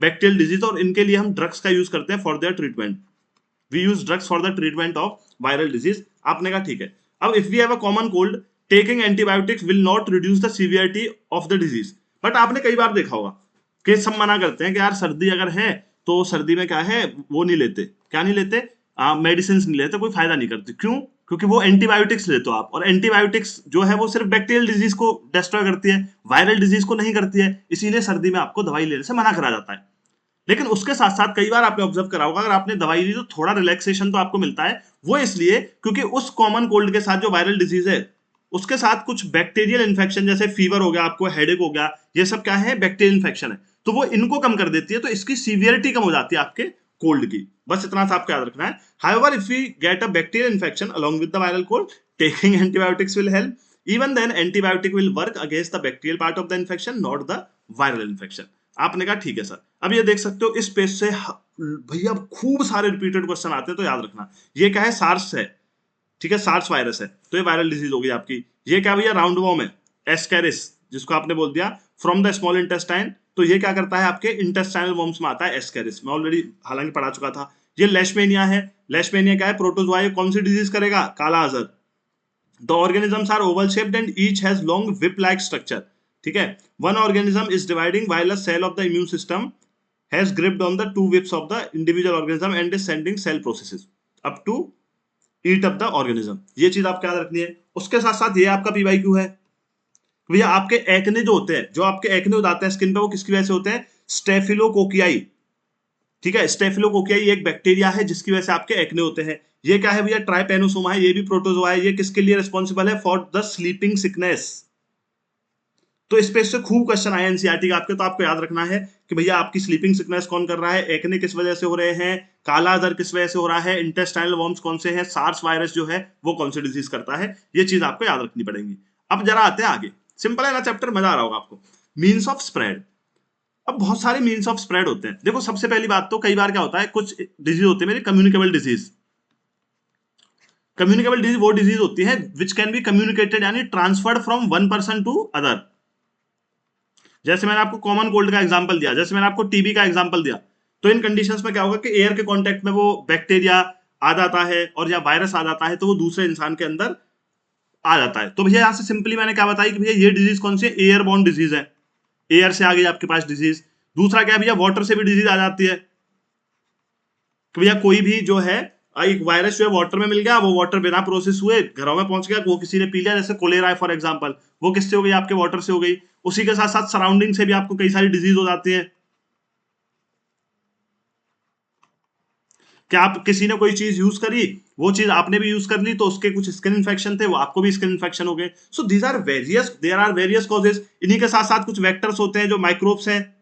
bacterial disease, और इनके लिए हम ड्रग्स का यूज करते हैं for their treatment. We use drugs for the treatment of viral disease. आपने कहा ठीक है। अब if we have a common cold, taking antibiotics will not reduce the severity of the disease. But आपने कई बार देखा होगा कि सब मना करते हैं कि यार सर्दी अगर है तो सर्दी में क्या है, वो नहीं लेते, क्या नहीं लेते, मेडिसिन नहीं लेते, कोई फायदा नहीं करती। क्यों? क्योंकि वो एंटीबायोटिक्स लेते हो आप, और एंटीबायोटिक्स जो है वो सिर्फ बैक्टीरियल डिजीज को डिस्ट्रॉय करती है, वायरल डिजीज को नहीं करती है, इसीलिए सर्दी में आपको दवाई लेने से मना करा जाता है। लेकिन उसके साथ साथ कई बार आपने ऑब्जर्व करा होगा, अगर आपने दवाई ली तो थोड़ा रिलैक्सेशन तो आपको मिलता है। वो इसलिए क्योंकि उस कॉमन कोल्ड के साथ जो वायरल डिजीज है उसके साथ कुछ बैक्टीरियल इन्फेक्शन, जैसे फीवर हो गया, आपको हेडेक हो गया, ये सब क्या है, बैक्टीरियल इन्फेक्शन है, तो वो इनको कम कर देती है, तो इसकी सीवियरिटी कम हो जाती है आपके कोल्ड की। बस इतना सा आपको याद रखना है। However if we get a bacterial infection along with the viral cold, taking antibiotics will help. Even then antibiotic will work against the bacterial part of the infection, not the viral infection. आपने कहा ठीक है sir. अब ये देख सकते हो इस पेज से भैया खूब सारे रिपीटेड क्वेश्चन आते हैं, तो याद रखना। ये क्या है, सार्स है, ठीक है, सार्स वायरस है, तो ये वायरल डिजीज होगी आपकी। ये क्या भैया, राउंड वॉर्म है, एस्केरिस, जिसको आपने बोल दिया फ्रॉम द स्मॉल इंटेस्टाइन, तो ये क्या करता है, आपके इंटेस्टाइनल वॉर्म्स में आता है एस्केरिस, मैं ऑलरेडी हालांकि पढ़ा चुका था। ये लेशमेनिया है। लेशमेनिया क्या है, प्रोटोजोआ, ये कौन सी डिजीज करेगा, kala azar. The organisms are oval shaped and each has long whip like structure, ठीक है। One organism is dividing while a cell of the immune system has gripped on the two whips of the individual organism and is sending cell processes up to eat up the organism. ये चीज आपको याद रखनी है। उसके साथ साथ ये आपका पीवाईक्यू है, भैया आपके एक्ने जो होते हैं, जो आपके एक्ने हो जाते हैं स्किन पे, वो किसकी वजह से होते हैं, स्टेफिलोकोकियाई, ठीक है। स्टेफिलोकोकियाई एक बैक्टीरिया है जिसकी वजह से आपके एक्ने होते हैं। ये क्या है भैया, ट्राइपेनोसोमा है, ये भी प्रोटोजोआ है। ये किसके लिए रिस्पॉन्सिबल है, फॉर द स्लीपिंग सिकनेस। तो इस पे से खूब क्वेश्चन आए एनसीईआरटी का आपके, तो आपको याद रखना है कि भैया आपकी स्लीपिंग सिकनेस कौन कर रहा है, एक्ने किस वजह से हो रहे हैं, काला आजार किस वजह से हो रहा है, इंटेस्टाइनल वॉर्म्स कौन से हैं, सार्स वायरस जो है वो कौन सी डिजीज करता है, ये चीज आपको याद रखनी पड़ेगी। अब जरा आते हैं आगे, सिंपल है ना चैप्टर, मजा आ रहा होगा आपको। Means of spread. अब बहुत सारे मीन्स ऑफ स्प्रेड होते हैं। देखो सबसे पहली बात तो कई बार क्या होता है, कुछ डिजीज होते हैं मेरी कम्युनिकेबल डिजीज। कम्युनिकेबल डिजीज वो डिजीज होती है विच कैन बी कम्युनिकेटेड, यानी transferred from one person to other. जैसे मैंने आपको कॉमन कोल्ड का एग्जांपल दिया, जैसे मैंने आपको टीबी का एग्जांपल दिया, तो इन कंडीशंस में क्या होगा कि एयर के कांटेक्ट में वो बैक्टीरिया आ जाता है और या वायरस आ जाता है, तो वो दूसरे इंसान के अंदर आ जाता है। तो भैया यहाँ से सिंपली मैंने क्या बताई कि भैया ये डिजीज कौन सी है, एयरबॉर्न डिजीज है, एयर से आ गई आपके पास डिजीज। दूसरा क्या है भैया, वाटर से भी डिजीज आ जाती है, कि भैया कोई भी जो है एक वायरस जो है वाटर में मिल गया, वो वाटर बिना प्रोसेस हुए घरों में पहुंच गया, वो किसी ने पी लिया, जैसे कोलेरा फॉर एग्जांपल, वो किससे हो गई, आपके वाटर से हो गई। उसी के साथ साथ सराउंडिंग से भी आपको कई सारी डिजीज हो जाती है। क्या आप किसी ने कोई चीज यूज करी, वो चीज आपने भी यूज कर ली, तो उसके कुछ स्किन इन्फेक्शन थे, वो आपको भी स्किन इन्फेक्शन हो गए। So these are various, there are various causes. इन्हीं के साथ साथ कुछ वेक्टर्स होते हैं जो माइक्रोब्स हैं,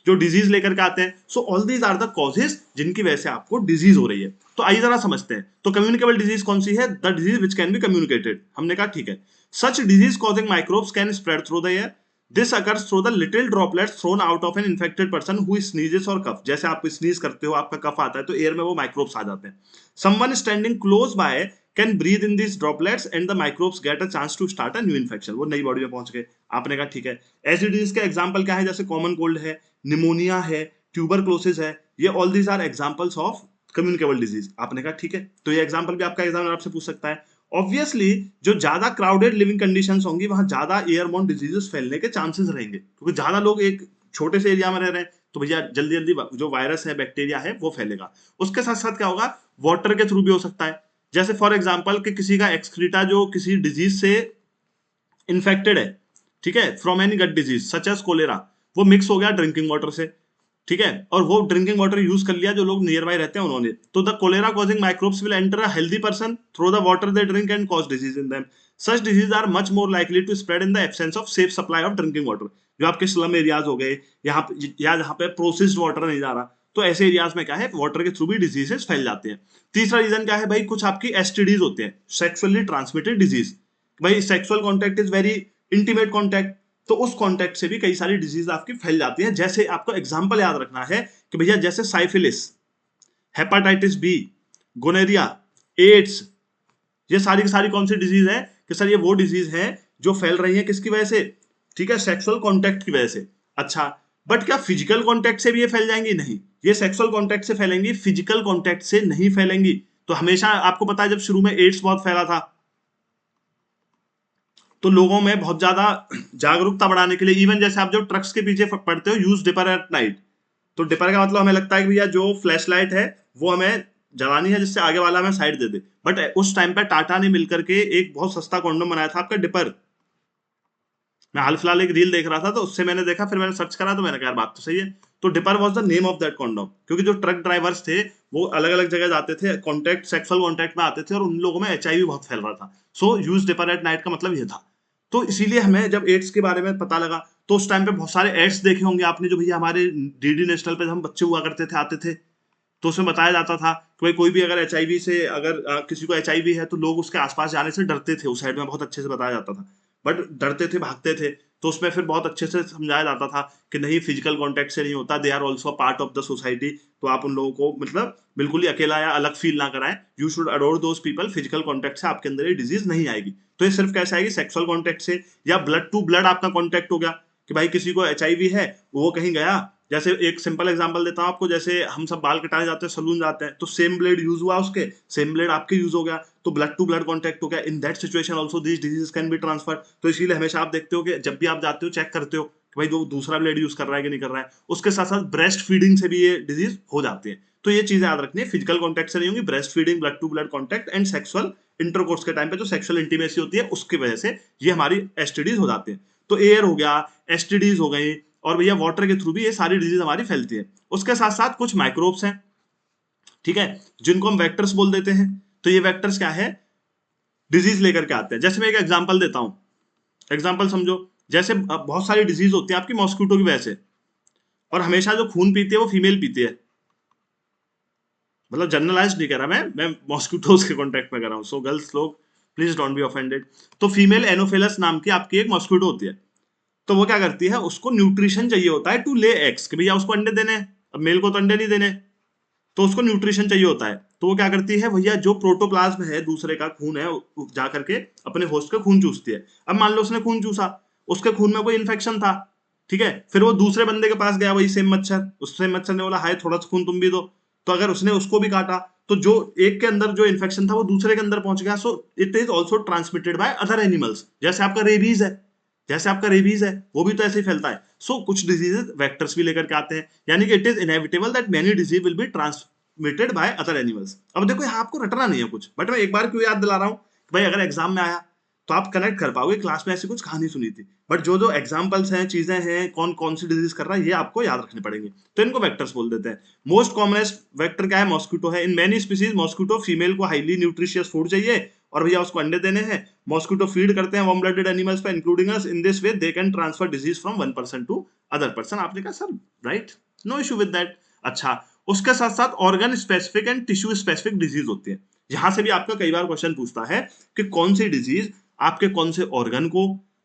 जो डिजीज लेकर के आते हैं। So all these are the causes जिनकी वजह से आपको डिजीज हो रही है। तो आइए जरा समझते हैं। तो कम्युनिकेबल डिजीज कौन सी है, the disease which can be communicated. हमने कहा ठीक है, such disease causing microbes can spread through the air. This occurs through the little droplets thrown out of an infected person who sneezes और cough. जैसे आप स्नीज करते हो, आपका कफ आता है, तो एयर में वो माइक्रोब्स आ जाते हैं। Someone standing close by can breathe in this droplets and the microbes get a chance to start a new infection. वो नई बॉडी में पहुंच गए। आपने कहा ठीक है। ऐसी डिजीज का एग्जाम्पल क्या है? जैसे कॉमन कोल्ड है, निमोनिया है, ट्यूबरक्लोसिस है, ये all these are examples of communicable disease. आपने कहा ठीक है, तो ये एग्जाम्पल भी आपका एग्जाम आपसे पूछ सकता है। ऑब्वियसली जो ज्यादा क्राउडेड लिविंग कंडीशंस होंगी वहां ज्यादा एयरबोर्न डिजीजेस फैलने के चांसेस रहेंगे, क्योंकि ज्यादा लोग एक छोटे से एरिया में रह रहे हैं, तो भैया जल्दी जल्दी जो वायरस है, बैक्टीरिया है, वो फैलेगा। उसके साथ साथ क्या होगा, वाटर के थ्रू भी हो सकता है। जैसे फॉर एग्जाम्पल कि किसी का एक्सक्रीटा जो किसी डिजीज से इन्फेक्टेड है, ठीक है, from any gut disease such as cholera, वो मिक्स हो गया ड्रिंकिंग वाटर से, ठीक है, और वो ड्रिंकिंग वाटर यूज कर लिया जो लोग नियर बाय रहते हैं उन्होंने, तो the cholera causing microbes will enter a healthy person through the water they drink and cause disease in them. Such disease are much more likely to spread in the absence of safe supply of drinking water. जो आपके slum areas हो गए, यहाँ पे या जहाँ पे processed water नहीं जा रहा, तो ऐसे एरियाज में क्या है, वाटर के थ्रू भी डिजीजेस फैल जाते हैं। तीसरा रीजन क्या है भाई, कुछ आपकी एसटीडीज होते हैं, सेक्सुअली ट्रांसमिटेड डिजीज। भाई sexual contact is very intimate contact, तो उस कॉन्टैक्ट से भी कई सारी डिजीज आपकी फैल जाती है। जैसे आपको एग्जांपल याद रखना है कि भैया जैसे syphilis, hepatitis B, gonorrhoea, ads, ये सारी की सारी कौन सी डिजीज है कि सर ये वो डिजीज है जो फैल रही है किसकी वजह से, ठीक है, सेक्सुअल कॉन्टैक्ट की वजह से। अच्छा, बट क्या फिजिकल कॉन्टैक्ट से भी ये फैल जाएंगी? नहीं, ये सेक्सुअल कॉन्टैक्ट से फैलेंगी, फिजिकल कॉन्टैक्ट से नहीं फैलेंगी। तो हमेशा आपको पता है जब शुरू में एड्स बहुत फैला था, तो लोगों में बहुत ज्यादा जागरूकता बढ़ाने के लिए, इवन जैसे आप जो ट्रक्स के पीछे पढ़ते हो, यूज डिपर एट नाइट, तो डिपर का मतलब हमें लगता है कि भैया जो फ्लैश लाइट है वो हमें जलानी है जिससे आगे वाला हमें साइड दे दे। बट उस टाइम पे टाटा ने मिलकर के एक बहुत सस्ता कॉन्डोम बनाया था आपका डिपर। मैं हाल फिलहाल एक रील देख रहा था, तो उससे मैंने देखा, फिर मैंने सर्च करा, तो मैंने कहा यार बात तो सही है। तो dipper was the name of that condom, क्योंकि जो ट्रक ड्राइवर्स थे वो अलग अलग जगह जाते थे, कॉन्टैक्ट सेक्सुअल कॉन्टैक्ट में आते थे, और उन लोगों में एचआईवी बहुत फैल रहा था। सो यूज डिपर एट नाइट का मतलब ये था। तो इसीलिए हमें जब एड्स के बारे में पता लगा, तो उस टाइम पे बहुत सारे एड्स देखे होंगे आपने, जो भैया हमारे डीडी नेशनल पे हम बच्चे हुआ करते थे, आते थे, तो उसमें बताया जाता था कि भाई कोई भी अगर एचआईवी से, अगर किसी को एचआईवी है, तो लोग उसके आसपास जाने से डरते थे। उस साइड में बहुत अच्छे से बताया जाता था, बट डरते थे, भागते थे। तो उसमें फिर बहुत अच्छे से समझाया जाता था कि नहीं, फिजिकल कॉन्टैक्ट से नहीं होता, they are also part of the society. तो आप उन लोगों को मतलब बिल्कुल ही अकेला या अलग फील ना कराएं, you should adore those people. Physical contact से आपके अंदर ये डिजीज नहीं आएगी। तो ये सिर्फ कैसे आएगी, सेक्सुअल कॉन्टैक्ट से, या ब्लड टू ब्लड आपका कॉन्टैक्ट हो गया कि भाई किसी को एचआईवी है, वो कहीं गया। जैसे एक सिंपल एग्जांपल देता हूं आपको, जैसे हम सब बाल कटाने जाते हैं, सलून जाते हैं, तो सेम ब्लेड यूज हुआ, उसके सेम ब्लेड आपके यूज हो गया, तो ब्लड टू ब्लड कांटेक्ट हो गया। In that situation also this disease can be transfer. तो इसीलिए हमेशा आप देखते हो कि जब भी आप जाते हो, चेक करते हो कि भाई जो दूसरा ब्लेड यूज कर रहा है कि नहीं कर रहा है। उसके साथ साथ ब्रेस्ट फीडिंग से भी ये डिजीज हो जाती है। तो ये चीजें याद रखनी है, फिजिकल कॉन्टैक्ट से नहीं होंगी, breast feeding, blood to blood contact and sexual intercourse के टाइम पे जो सेक्सुअल इंटीमेसी होती है, उसकी वजह से ये हमारी एसटीडीज हो जाती है। तो एयर हो गया, एसटीडीज हो गई, और भैया वाटर के थ्रू भी ये सारी डिजीज हमारी फैलती है। उसके साथ साथ कुछ माइक्रोब्स हैं, ठीक है, जिनको हम वेक्टर्स बोल देते हैं। तो ये वेक्टर्स क्या है, डिजीज लेकर के आते हैं। जैसे मैं एक एग्जांपल देता हूं, एग्जांपल समझो। जैसे बहुत सारी डिजीज होती है आपकी मॉस्किटो की वजह से, और हमेशा जो खून पीती है वो फीमेल पीती है। मतलब जनरलाइज नहीं कर रहा मैं मॉस्किटोज के कॉन्टेक्ट में कर रहा हूँ, सो गर्ल्स लोग प्लीज डोंट बी ऑफेंडेड। तो फीमेल एनोफिलस नाम की आपकी एक मॉस्किटो होती है। तो वो क्या करती है, उसको न्यूट्रिशन चाहिए होता है टू ले एग्स, कि भैया उसको अंडे देने हैं। अब मेल को तो अंडे नहीं देने, तो उसको न्यूट्रिशन चाहिए होता है। तो वो क्या करती है, भैया जो प्रोटोप्लाज्म है, दूसरे का खून है, जा करके अपने होस्ट का खून चूसती है। अब मान लो उसने खून चूसा, उसके खून में कोई इन्फेक्शन था, ठीक है, फिर वो दूसरे बंदे के पास गया, वही सेम मच्छर, उस सेम मच्छर ने बोला हाय थोड़ा सा खून तुम भी दो। तो अगर उसने उसको भी काटा, तो जो एक के अंदर जो इन्फेक्शन था वो दूसरे के अंदर पहुंच गया। So it is also transmitted by other animals. जैसे आपका रेबीज है, जैसे आपका रेबीज है, वो भी तो ऐसे ही फैलता है। सो कुछ डिजीजेस वेक्टर्स भी लेकर के आते हैं, यानी कि it is inevitable that many disease will be transmitted by other animals. अब देखो यहाँ आपको रटना नहीं है कुछ, बट मैं एक बार क्यों याद दिला रहा हूँ, भाई अगर एग्जाम में आया तो आप कनेक्ट कर पाओगे, क्लास में ऐसी कुछ कहानी सुनी थी, बट जो जो एग्जाम्पल्स हैं, चीजें हैं, कौन कौन सी डिजीज कर रहा है, ये आपको याद रखने पड़ेंगे। तो इनको वेक्टर्स बोल देते हैं। मोस्ट कॉमनेस्ट वेक्टर क्या है, मॉस्किटो है। In many species mosquito female को हाईली न्यूट्रिशियस फूड चाहिए, और भैया उसको अंडे देने हैं। मॉस्किटो फीड करते हैं वार्म ब्लडेड एनिमल्स पे, including us. In this way they can transfer disease from one person to other person. आपने कहा sir right, no issue with that. अच्छा, उसके साथ साथ organ specific and tissue specific disease होती है। यहां से भी आपका कई बार क्वेश्चन पूछता है कि कौन सी डिजीज आपके कौन से ऑर्गन को,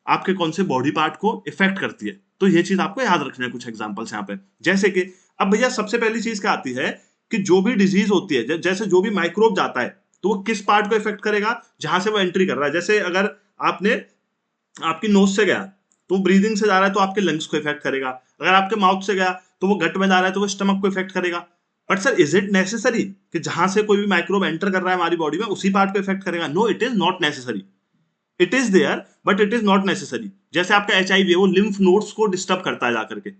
आपके कौन से बॉडी पार्ट को इफेक्ट करती है। तो ये चीज आपको याद रखना है। कुछ एग्जांपल्स यहाँ पे, जैसे कि अब भैया सबसे पहली चीज क्या आती है कि जो भी डिजीज होती है, जैसे जो भी माइक्रोब जाता है, तो वो किस पार्ट को इफेक्ट करेगा जहां से वो एंट्री कर रहा है। जैसे अगर आपने आपकी नोज से गया तो ब्रीदिंग से जा रहा है तो आपके लंग्स को इफेक्ट करेगा, अगर आपके माउथ से गया तो वो गट में जा रहा है तो वो स्टमक को इफेक्ट करेगा। But sir is it necessary कि जहां से कोई भी माइक्रोब एंटर कर रहा है हमारी बॉडी में उसी पार्ट को इफेक्ट करेगा? No, it is not necessary. It is there but it is not necessary. जैसे आपका HIV है वो लिम्फ नोड्स को डिस्टर्ब करता है जाकर के,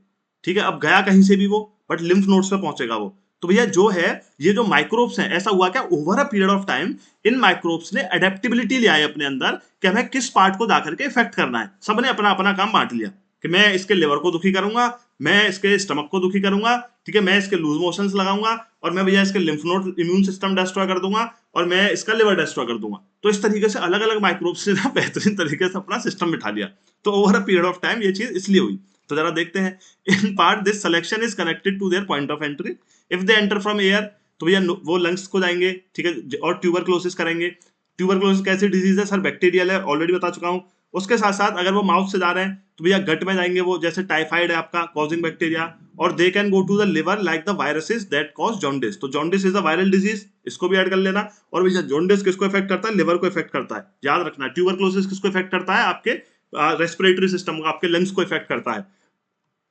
ठीक है, अब गया कहीं से भी वो, बट लिम्फ नोड्स पे पहुंचेगा वो। तो भैया जो है ये जो माइक्रोब्स हैं, ऐसा हुआ क्या over a period of time in microbes ने अडेप्टेबिलिटी ले आई अपने अंदर कि हमें किस पार्ट को जाकर के इफेक्ट करना है। सबने अपना अपना काम बांट लिया कि मैं इसके लिवर को दुखी करूंगा, मैं इसके स्टमक को दुखी करूंगा, ठीक है, मैं इसके लूज मोशंस लगाऊंगा, और मैं भैया इसके lymph node immune system destroy कर दूंगा, और मैं इसका लिवर डिस्ट्रॉय कर दूंगा। तो इस तरीके से अलग अलग माइक्रोब्स ने ना बेहतरीन तरीके से अपना सिस्टम बिठा लिया। तो over a period of time ये चीज इसलिए हुई। तो जरा देखते हैं, in part this selection is connected to their point of entry. If they enter from air तो भैया वो लंग्स को जाएंगे, ठीक है, और ट्यूबरक्लोसिस करेंगे। ट्यूबरक्लोसिस कैसी डिजीज है सर? बैक्टीरियल है, ऑलरेडी बता चुका हूं। उसके साथ साथ अगर वो माउथ से जा रहे हैं तो भैया गट में जाएंगे वो, जैसे टाइफाइड है आपका कॉजिंग बैक्टीरिया, और they can go to the liver like the viruses that cause jaundice. तो jaundice is a viral disease, इसको भी ऐड कर लेना। और भैया जॉन्डिस किसको इफेक्ट करता है? लिवर को इफेक्ट करता है, याद रखना। ट्यूबरक्लोसिस किसको इफेक्ट करता है? आपके रेस्पिरेटरी सिस्टम को, आपके लंग्स को इफेक्ट करता है।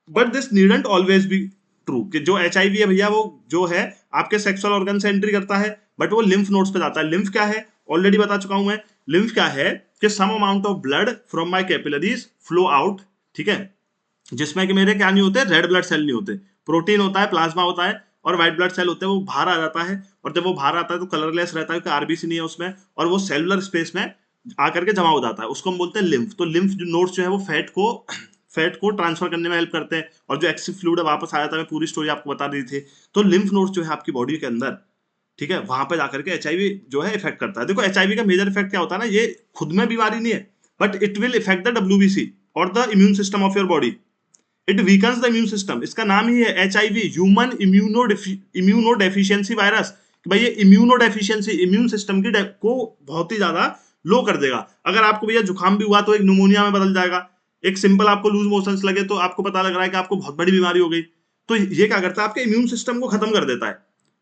But this needn't always be true कि जो HIV है भैया वो जो है आपके सेक्सुअल ऑर्गन से एंट्री करता है, बट वो लिम्फ नोड्स पे जाता है। लिम्फ क्या है? ऑलरेडी बता चुका हूं मैं। लिम्फ क्या है कि some amount of blood from my capillaries flow out, ठीक है, जिसमें कि मेरे क्या नहीं होते? रेड ब्लड सेल नहीं होते, प्रोटीन होता है, प्लाज्मा होता है, और व्हाइट ब्लड सेल होते हैं। वो बाहर आ जाता है, और जब वो बाहर आता है तो कलरलेस रहता है क्योंकि RBC नहीं है उसमें, और वो सेलुलर स्पेस में आकर के जमा हो जाता है, उसको हम बोलते हैं लिम्फ। तो लिम्फ नोड्स जो है वो फैट को ट्रांसफर करने में हेल्प करते हैं, और जो एक्सिव फ्लूइड वापस आया था, मैं पूरी स्टोरी आपको बता दी थी। तो लिम्फ नोड्स जो है आपकी बॉडी के अंदर, ठीक है, वहां पे जाकर के HIV जो है इफेक्ट करता है। देखो HIV का मेजर इफेक्ट क्या होता है ना, ये खुद में बीमारी नहीं है, but it will effect the WBC और the immune system of your body. It weakens the immune system. इसका नाम ही है HIV, human immuno deficiency virus. भाई ये इम्यूनो डेफिशिएंसी इम्यून सिस्टम की को बहुत ही ज्यादा लो कर देगा। अगर आपको भैया जुकाम भी हुआ तो एक न्यूमोनिया में बदल जाएगा। एक सिंपल आपको लूज मोशंस लगे तो आपको पता लग रहा है कि आपको बहुत बड़ी बीमारी हो गई। तो ये क्या करता है? आपके इम्यून सिस्टम को खत्म कर देता है।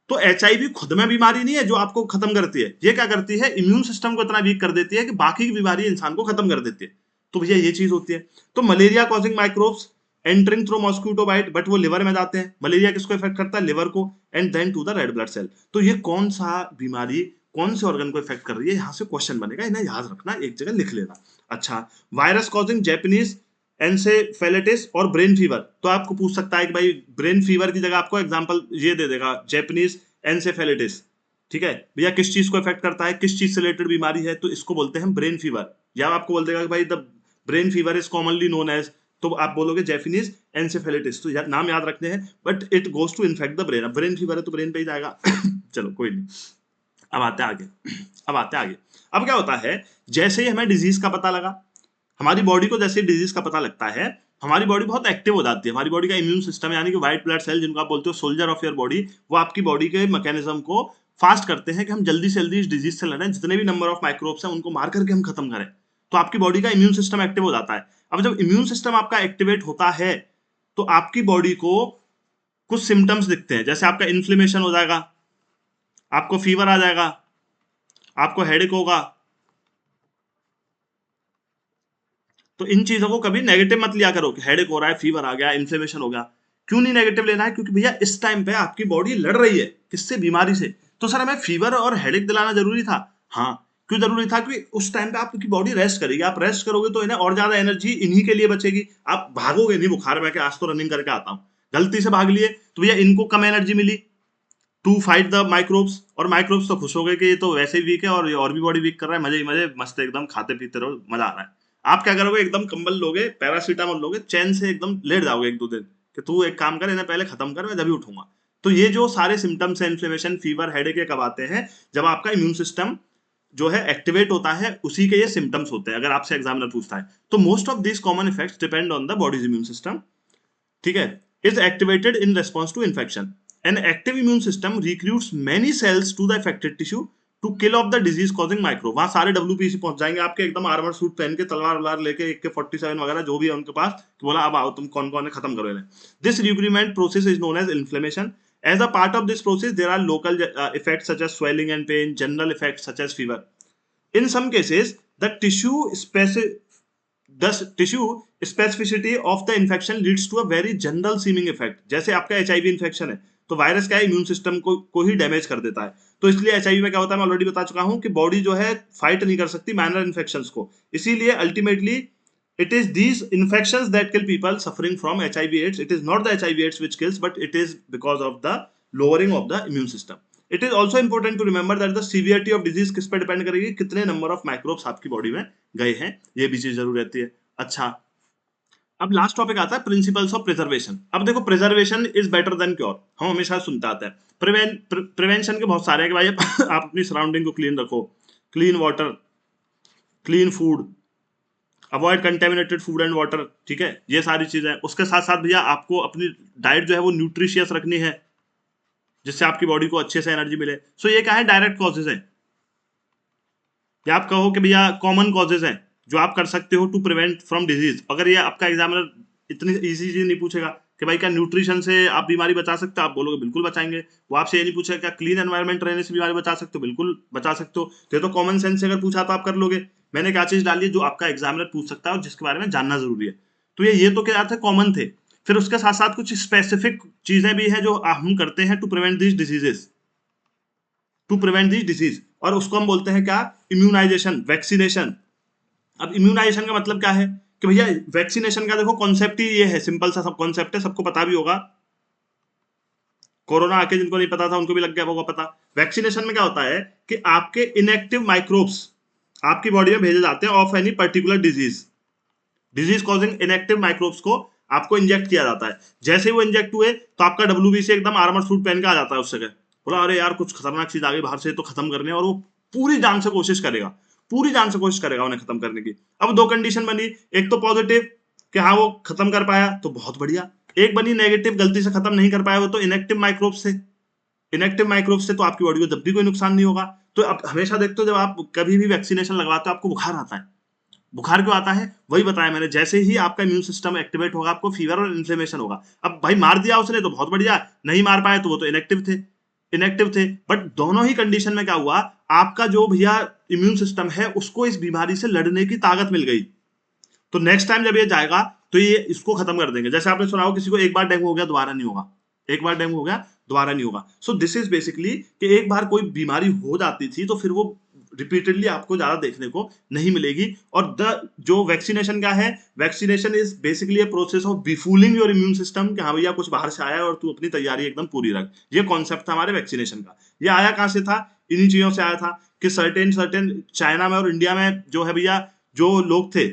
तो HIV खुद में बीमारी नहीं है जो आपको खत्म करती है, ये क्या करती है? इम्यून सिस्टम को इतना वीक कर देती है कि बाकी की बीमारी इंसान को खत्म कर देती है। तो भैया ये चीज होती है। तो malaria causing microbes entering through mosquito bite, but वो लिवर में जाते हैं। मलेरिया किसको इफेक्ट करता है? लिवर को, and then to the red blood cell. तो ये कौन सा बीमारी कौन से ऑर्गन को इफेक्ट कर रही है, यहां से क्वेश्चन बनेगा, इन्हें याद रखना, एक जगह लिख लेना। अच्छा, वायरस कॉजिंग जैपनीज एनसेफेलिटिस और ब्रेन फीवर। तो आपको पूछ सकता है कि भाई ब्रेन फीवर की जगह आपको एग्जांपल ये दे देगा, जैपनीज एनसेफेलिटिस, ठीक है भैया, किस चीज को इफेक्ट करता है, किस चीज से रिलेटेड बीमारी है, तो इसको बोलते हैं ब्रेन फीवर। या आपको बोल देगा कि भाई the brain fever is commonly known as, तो आप बोलोगे जैपनीज एनसेफेलिटिस। तो नाम याद रखने हैं, but it goes to infect the brain. अब ब्रेन फीवर है तो ब्रेन पे ही जाएगा। चलो कोई नहीं, अब आते हैं आगे। अब क्या होता है, जैसे ही हमें डिजीज का पता लगा, हमारी बॉडी को जैसे डिजीज का पता लगता है, हमारी बॉडी बहुत एक्टिव हो जाती है। हमारी बॉडी का इम्यून सिस्टम यानी कि व्हाइट ब्लड सेल, जिनको आप बोलते हो सोल्जर ऑफ योर बॉडी, वो आपकी बॉडी के मैकेनिज्म को फास्ट करते हैं कि हम जल्दी से जल्दी इस डिजीज से लड़ें, जितने भी नंबर ऑफ माइक्रोब्स हैं उनको मार करके हम खत्म करें। तो आपकी बॉडी का इम्यून सिस्टम एक्टिव हो जाता है। अब जब इम्यून सिस्टम आपका एक्टिवेट होता है तो आपकी बॉडी को कुछ सिम्टम्स दिखते हैं, जैसे आपका इन्फ्लेमेशन हो जाएगा, आपको फीवर आ जाएगा, आपको हेडेक होगा। तो इन चीजों को कभी नेगेटिव मत लिया करो कि हेडेक हो रहा है, फीवर आ गया, इन्फ्लेमेशन हो गया। क्यों नहीं नेगेटिव लेना है? क्योंकि भैया इस टाइम पे आपकी बॉडी लड़ रही है किससे? बीमारी से। तो सर हमें फीवर और हेडेक दिलाना जरूरी था? हाँ, क्यों जरूरी था? क्योंकि उस टाइम पे आपकी बॉडी रेस्ट करेगी, आप रेस्ट करोगे तो इन्हें और ज्यादा एनर्जी इन्हीं के लिए बचेगी। आप भागोगे नहीं बुखार में कि आज तो रनिंग करके आता हूं, गलती से भाग लिए तो भैया इनको कम एनर्जी मिली टू फाइट द माइक्रोब्स, और माइक्रोब्स तो खुश हो गए कि ये तो वैसे ही वीक है और ये और भी बॉडी वीक कर रहा है, मजे ही मजे, मस्त एकदम खाते पीते रहो, मजा आ रहा है। आप क्या करोगे? एकदम कंबल लोगे, पैरासीटामोल लोगे, चैन से एकदम लेट जाओगे एक दो दिन कि तू एक काम कर, इन्हें पहले खत्म कर, मैं जब भी उठूंगा। तो ये जो सारे सिम्टम्स है, इन्फ्लेमेशन, फीवर, हेडेक, कब आते हैं? जब आपका इम्यून सिस्टम जो है एक्टिवेट होता है, उसी के ये सिम्टम्स होते हैं, अगर आपसे एग्जामिनर पूछता है। तो most of these common effects depend on the body's immune system, ठीक है, is activated in response to infection. An active immune system recruits many cells to the affected tissue to kill off the disease causing microbe। वहां सारे WBC पहुंच जाएंगे आपके, एकदम armour suit पहन के, तलवार वलवार लेके, AK-47 वगैरह जो भी है उनके पास, कि बोला अब आओ तुम कौन कौन है, खत्म करो इन्हें। This recruitment process is known as inflammation As a part of this process, there are local effects such as swelling and pain, general effects such as fever. In some cases, the tissue specificity of the infection leads to a very general seeming effect. जैसे आपका HIV infection है तो virus क्या है, immune system को ही damage कर देता है। तो इसलिए HIV में क्या होता है, मैं ऑलरेडी बता चुका हूं कि बॉडी जो है फाइट नहीं कर सकती माइनर इन्फेक्शंस को, इसीलिए ultimately it is these infections that kill people suffering from HIV/AIDS. It is not the HIV/AIDS which kills, but it is because of the lowering of the immune system. It is also important to remember that the severity of disease किस पे depend करेगी, कितने number of microbes आपकी body में गए हैं, ये भी चीज जरूर रहती है। अच्छा, अब लास्ट टॉपिक आता है प्रिंसिपल्स ऑफ प्रिजर्वेशन। अब देखो, preservation is better than cure, हम हमेशा सुनते आते हैं। प्रिवेंशन के बहुत सारे हैं कि भाई आप अपनी सराउंडिंग को क्लीन रखो, clean water, clean food, avoid contaminated food and water, ठीक है, ये सारी चीजें। उसके साथ साथ भैया आपको अपनी डाइट जो है वो न्यूट्रिशियस रखनी है, जिससे आपकी बॉडी को अच्छे से एनर्जी मिले। सो ये क्या है, डायरेक्ट कॉजेज है, या आप कहो कि भैया कॉमन कॉजेज हैं जो आप कर सकते हो टू प्रिवेंट फ्रॉम डिजीज। अगर ये आपका एग्जामिनर इतनी इजी चीज नहीं पूछेगा कि भाई क्या न्यूट्रिशन से आप बीमारी बचा सकते हो, आप बोलोगे बिल्कुल बचाएंगे। वो आपसे ये नहीं पूछेगा क्या क्लीन एनवायरनमेंट रहने से बीमारी बचा सकते हो, बिल्कुल बचा सकते हो। तो ये तो कॉमन सेंस से अगर पूछा तो आप कर लोगे। मैंने क्या चीज डाली है जो आपका एग्जामिनर पूछ सकता है और जिसके बारे में जानना जरूरी है। तो ये तो क्या थे, कॉमन थे। फिर उसके साथ साथ कुछ स्पेसिफिक चीजें भी हैं जो हम करते हैं to prevent this diseases, to prevent this disease, और उसको हम बोलते हैं क्या, इम्यूनाइजेशन, वैक्सीनेशन। अब इम्यूनाइजेशन का मतलब क्या है कि भैया वैक्सीनेशन का देखो कॉन्सेप्ट ही ये है, सिंपल सा सब कॉन्सेप्ट है, सबको पता भी होगा। कोरोना आके जिनको नहीं पता था उनको भी लग गया होगा पता। वैक्सीनेशन में क्या होता है कि आपके इनएक्टिव माइक्रोब्स आपकी बॉडी में भेजे जाते हैं of any particular disease causing inactive microbes को आपको इंजेक्ट किया जाता है। जैसे ही वो इंजेक्ट हुए तो आपका WBC एकदम आर्मर सूट पहन के आ जाता है उस जगह, बोला अरे यार कुछ खतरनाक चीज आ गई बाहर से, तो खत्म करने, और वो पूरी जान से कोशिश करेगा, पूरी जान से कोशिश करेगा उन्हें खत्म करने की। अब दो कंडीशन बनी, एक तो पॉजिटिव कि हाँ वो खत्म कर पाया तो बहुत बढ़िया, एक बनी नेगेटिव, गलती से खत्म नहीं कर पाया वो तो इनएक्टिव माइक्रोब से। इनएक्टिव माइक्रोब से तो आपकी बॉडी को जब भी कोई नुकसान नहीं होगा। तो अब हमेशा देखते हो जब आप कभी भी वैक्सीनेशन लगवाते हो आपको बुखार आता है। बुखार क्यों आता है, वही बताया मैंने, जैसे ही आपका इम्यून सिस्टम एक्टिवेट होगा आपको फीवर और इन्फ्लेमेशन होगा। अब भाई मार दिया उसने तो बहुत बढ़िया, नहीं मार पाए तो वो तो इनएक्टिव थे। बट दोनों ही कंडीशन में क्या हुआ, आपका जो भैया इम्यून सिस्टम है उसको इस बीमारी से लड़ने की ताकत मिल गई। तो नेक्स्ट टाइम जब ये जाएगा तो ये इसको खत्म कर देंगे। जैसे आपने सुना हो किसी को एक बार डेंगू हो गया दोबारा नहीं होगा, एक बार डेंगू हो गया दोबारा नहीं होगा। सो दिस इज बेसिकली कि एक बार कोई बीमारी हो जाती थी तो फिर वो रिपीटेडली आपको ज्यादा देखने को नहीं मिलेगी। और द जो वैक्सीनेशन का है, vaccination is basically a process of befooling your immune system कि हाँ भैया कुछ बाहर से आया है और तू अपनी तैयारी एकदम पूरी रख। ये कॉन्सेप्ट था हमारे वैक्सीनेशन का। ये आया कहां से था, इन्हीं चीजों से आया था कि सर्टेन चाइना में और इंडिया में जो है भैया जो लोग थे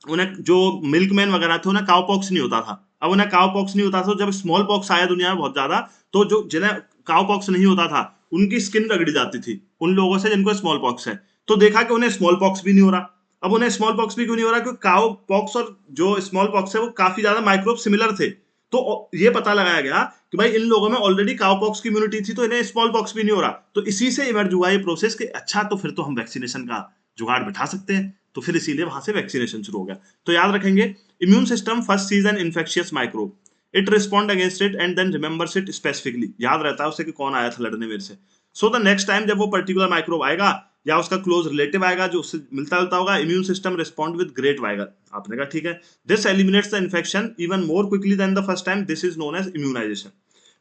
उन्हें, जो मिल्कमैन वगैरह थे, उन्हें काउपॉक्स नहीं होता था। अब उन्हें काउपॉक्स नहीं होता था, जब स्मॉल पॉक्स आया दुनिया में बहुत ज्यादा, तो जो जिन्हें काउपॉक्स नहीं होता था उनकी स्किन रगड़ी जाती थी उन लोगों से जिनको स्मॉल पॉक्स है। तो देखा कि उन्हें स्मॉल पॉक्स भी नहीं हो रहा। अब उन्हें स्मॉल पॉक्स भी क्यों नहीं हो रहा, क्योंकि काउ पॉक्स और जो स्मॉल पॉक्स है वो काफी ज्यादा माइक्रोब सिमिलर थे। तो ये पता लगाया गया कि भाई इन लोगों में ऑलरेडी काउपॉक्स की इम्यूनिटी थी तो इन्हें स्मॉल पॉक्स भी नहीं हो रहा। तो इसी से इमर्ज हुआ ये प्रोसेस कि अच्छा तो फिर तो हम वैक्सीनेशन का जुगाड़ बैठा सकते हैं। तो फिर इसीलिए वहां से वैक्सीनेशन शुरू हो गया। तो याद रखेंगे, immune system first sees an infectious microbe, it respond against it and then remembers it specifically. याद रहता है उसे कि कौन आया था लड़ने मेरे से। सो द नेक्स्ट टाइम जब वो पर्टिकुलर माइक्रोब आएगा या उसका क्लोज रिलेटिव आएगा जो उससे मिलता जुलता होगा, immune system respond with great vigour. आपने कहा ठीक है, this eliminates the infection even more quickly than the first time. This is known as immunisation.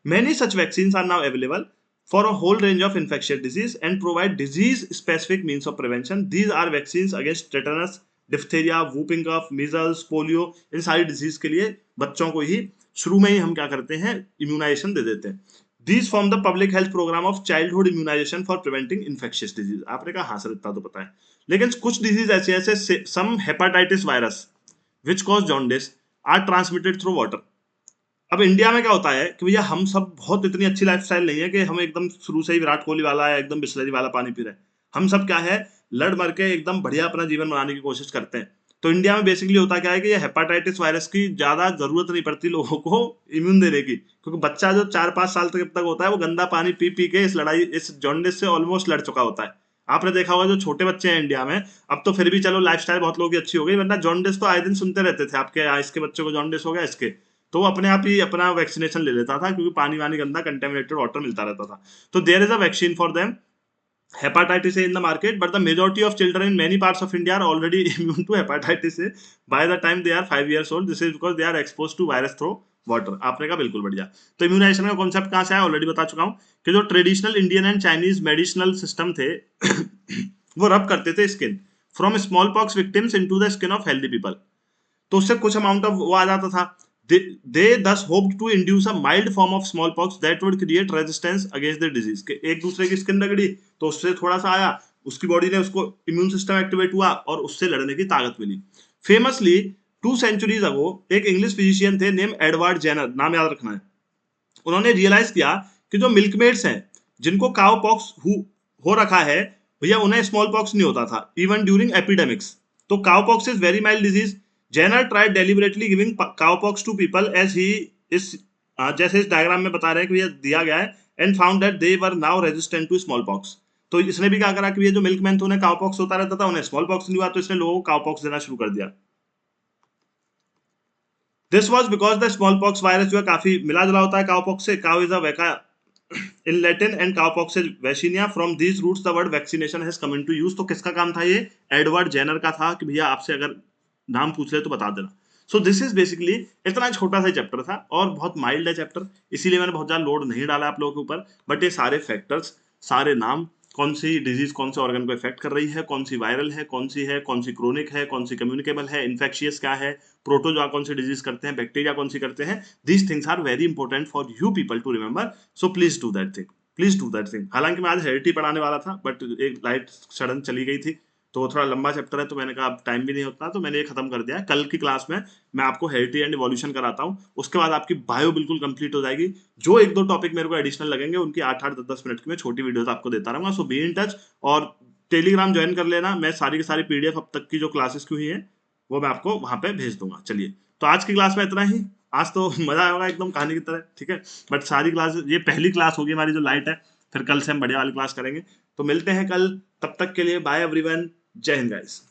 Many such vaccines are now available for a whole range of infectious disease and provide disease-specific means of prevention. These are vaccines against tetanus, diphtheria, whooping cough, measles, polio। इन सारी disease के लिए बच्चों को ही शुरू में ही हम क्या करते हैं, इम्यूनाइजेशन दे देते हैं। These form the public health program of childhood immunization for preventing infectious disease। आपने कहा हाँ सर इतना तो पता है, लेकिन कुछ डिजीज ऐसे जैसे some hepatitis virus which cause jaundice are transmitted through water। अब इंडिया में क्या होता है कि भैया हम सब बहुत इतनी अच्छी लाइफस्टाइल नहीं है कि हम एकदम शुरू से ही विराट कोहली वाला है, एकदम बिस्लरी वाला पानी पी रहे हैं। हम सब क्या है, लड़ मर के एकदम बढ़िया अपना जीवन बनाने की कोशिश करते हैं। तो इंडिया में बेसिकली होता क्या है कि ये हेपाटाइटिस वायरस की ज्यादा जरूरत नहीं पड़ती लोगों को इम्यून देने की, क्योंकि बच्चा जो 4-5 साल तक जब तक होता है वो गंदा पानी पी पी के इस जॉन्डिस से ऑलमोस्ट लड़ चुका होता है। आपने देखा होगा जो छोटे बच्चे हैं इंडिया में, अब तो फिर भी चलो लाइफस्टाइल बहुत लोगों की अच्छी हो गई, वरना जॉन्डिस तो आए दिन सुनते रहते थे आपके यहाँ इसके बच्चे को जॉन्डिस हो गया इसके। तो वो अपने आप ही अपना वैक्सीनेशन ले लेता था, क्योंकि पानी वानी गंदा कंटेमिनेटेड वाटर मिलता रहता था। तो there is a vaccine for them hepatitis A in the market, but the majority of children in many parts of India are already immune to hepatitis A by the time they are 5 years old. This is because they are exposed to virus through water. आपने कहा बिल्कुल बढ़िया। तो immunisation का concept कहाँ से आया, already बता चुका हूँ कि जो traditional Indian and Chinese medicinal system थे वो रब करते थे skin from small pox victims into the skin of healthy people. तो उससे कुछ अमाउंट ऑफ वो आ जाता था। they thus hoped to induce a mild form of smallpox that would create resistance against the disease। के एक दूसरे की स्किन रगड़ी तो उससे थोड़ा सा आया, उसकी बॉडी ने उसको इम्यून सिस्टम एक्टिवेट हुआ और उससे लड़ने की ताकत मिली। फेमसली 2 centuries अगो एक इंग्लिश फिजिशियन थे नेम एडवर्ड जेनर, नाम याद रखना है। उन्होंने रियलाइज किया कि जो मिल्कमेड्स हैं जिनको काउ पॉक्स हो रखा है, भैया उन्हें स्मॉल पॉक्स नहीं होता था इवन ड्यूरिंग एपिडेमिक्स। तो cow pox is very mild disease. Jenner tried deliberately giving cow pox to people as he इस जैसे इस डायग्राम में बता रहे हैं कि ये दिया गया है, and found that they were now resistant to small pox. तो इसने भी क्या करा कि ये जो मिल्कमैन थे उन्हें काउ पॉक्स होता रहता था, उन्हें स्मॉल पॉक्स नहीं हुआ, तो इसने लोगों को काउ पॉक्स देना शुरू कर दिया। This was because the small pox virus जो है काफी मिला जुला होता है काउ पॉक्स से। Cow is a vacca in Latin and cowpox is vaccinia. From these roots the word vaccination has come into use. तो किसका काम था ये, एडवर्ड जेनर का था कि भैया आपसे अगर नाम पूछ ले तो बता देना। सो दिस इज बेसिकली इतना छोटा सा चैप्टर था और बहुत माइल्ड है चैप्टर, इसीलिए मैंने बहुत ज्यादा लोड नहीं डाला आप लोगों के ऊपर। बट ये सारे फैक्टर्स, सारे नाम, कौन सी डिजीज कौन से ऑर्गन को इफेक्ट कर रही है, कौन सी वायरल है, कौन सी क्रोनिक है, कौन सी कम्युनिकेबल है, इन्फेक्शियस क्या है, प्रोटोजोआ कौन सी डिजीज करते हैं, बैक्टीरिया कौन सी करते हैं, these things are very important for you people to remember. So please do that thing, please do that thing. हालांकि मैं आज हेरिटी पढ़ाने वाला था बट एक लाइट सडन चली गई थी, तो वो थोड़ा लंबा चैप्टर है, तो मैंने कहा अब टाइम भी नहीं होता, तो मैंने ये खत्म कर दिया है। कल की क्लास में मैं आपको हेरिटी एंड इवोल्यूशन कराता हूँ, उसके बाद आपकी बायो बिल्कुल कंप्लीट हो जाएगी। जो एक दो टॉपिक मेरे को एडिशनल लगेंगे उनकी 8-8 10-10 मिनट की मैं छोटी वीडियोस आपको देता रहूंगा। सो बी इन टच और टेलीग्राम ज्वाइन कर लेना। मैं सारी की सारी पीडीएफ अब तक की जो क्लासेस की हुई है वो मैं आपको वहां पे भेज दूंगा। चलिए, तो आज की क्लास में इतना ही। आज तो मजा आएगा एकदम कहानी की तरह, ठीक है। बट सारी क्लास, ये पहली क्लास होगी हमारी जो लाइट है, फिर कल से हम बढ़िया वाली क्लास करेंगे। तो मिलते हैं कल, तब तक के लिए बाय एवरीवन, जय हिंद गाइस।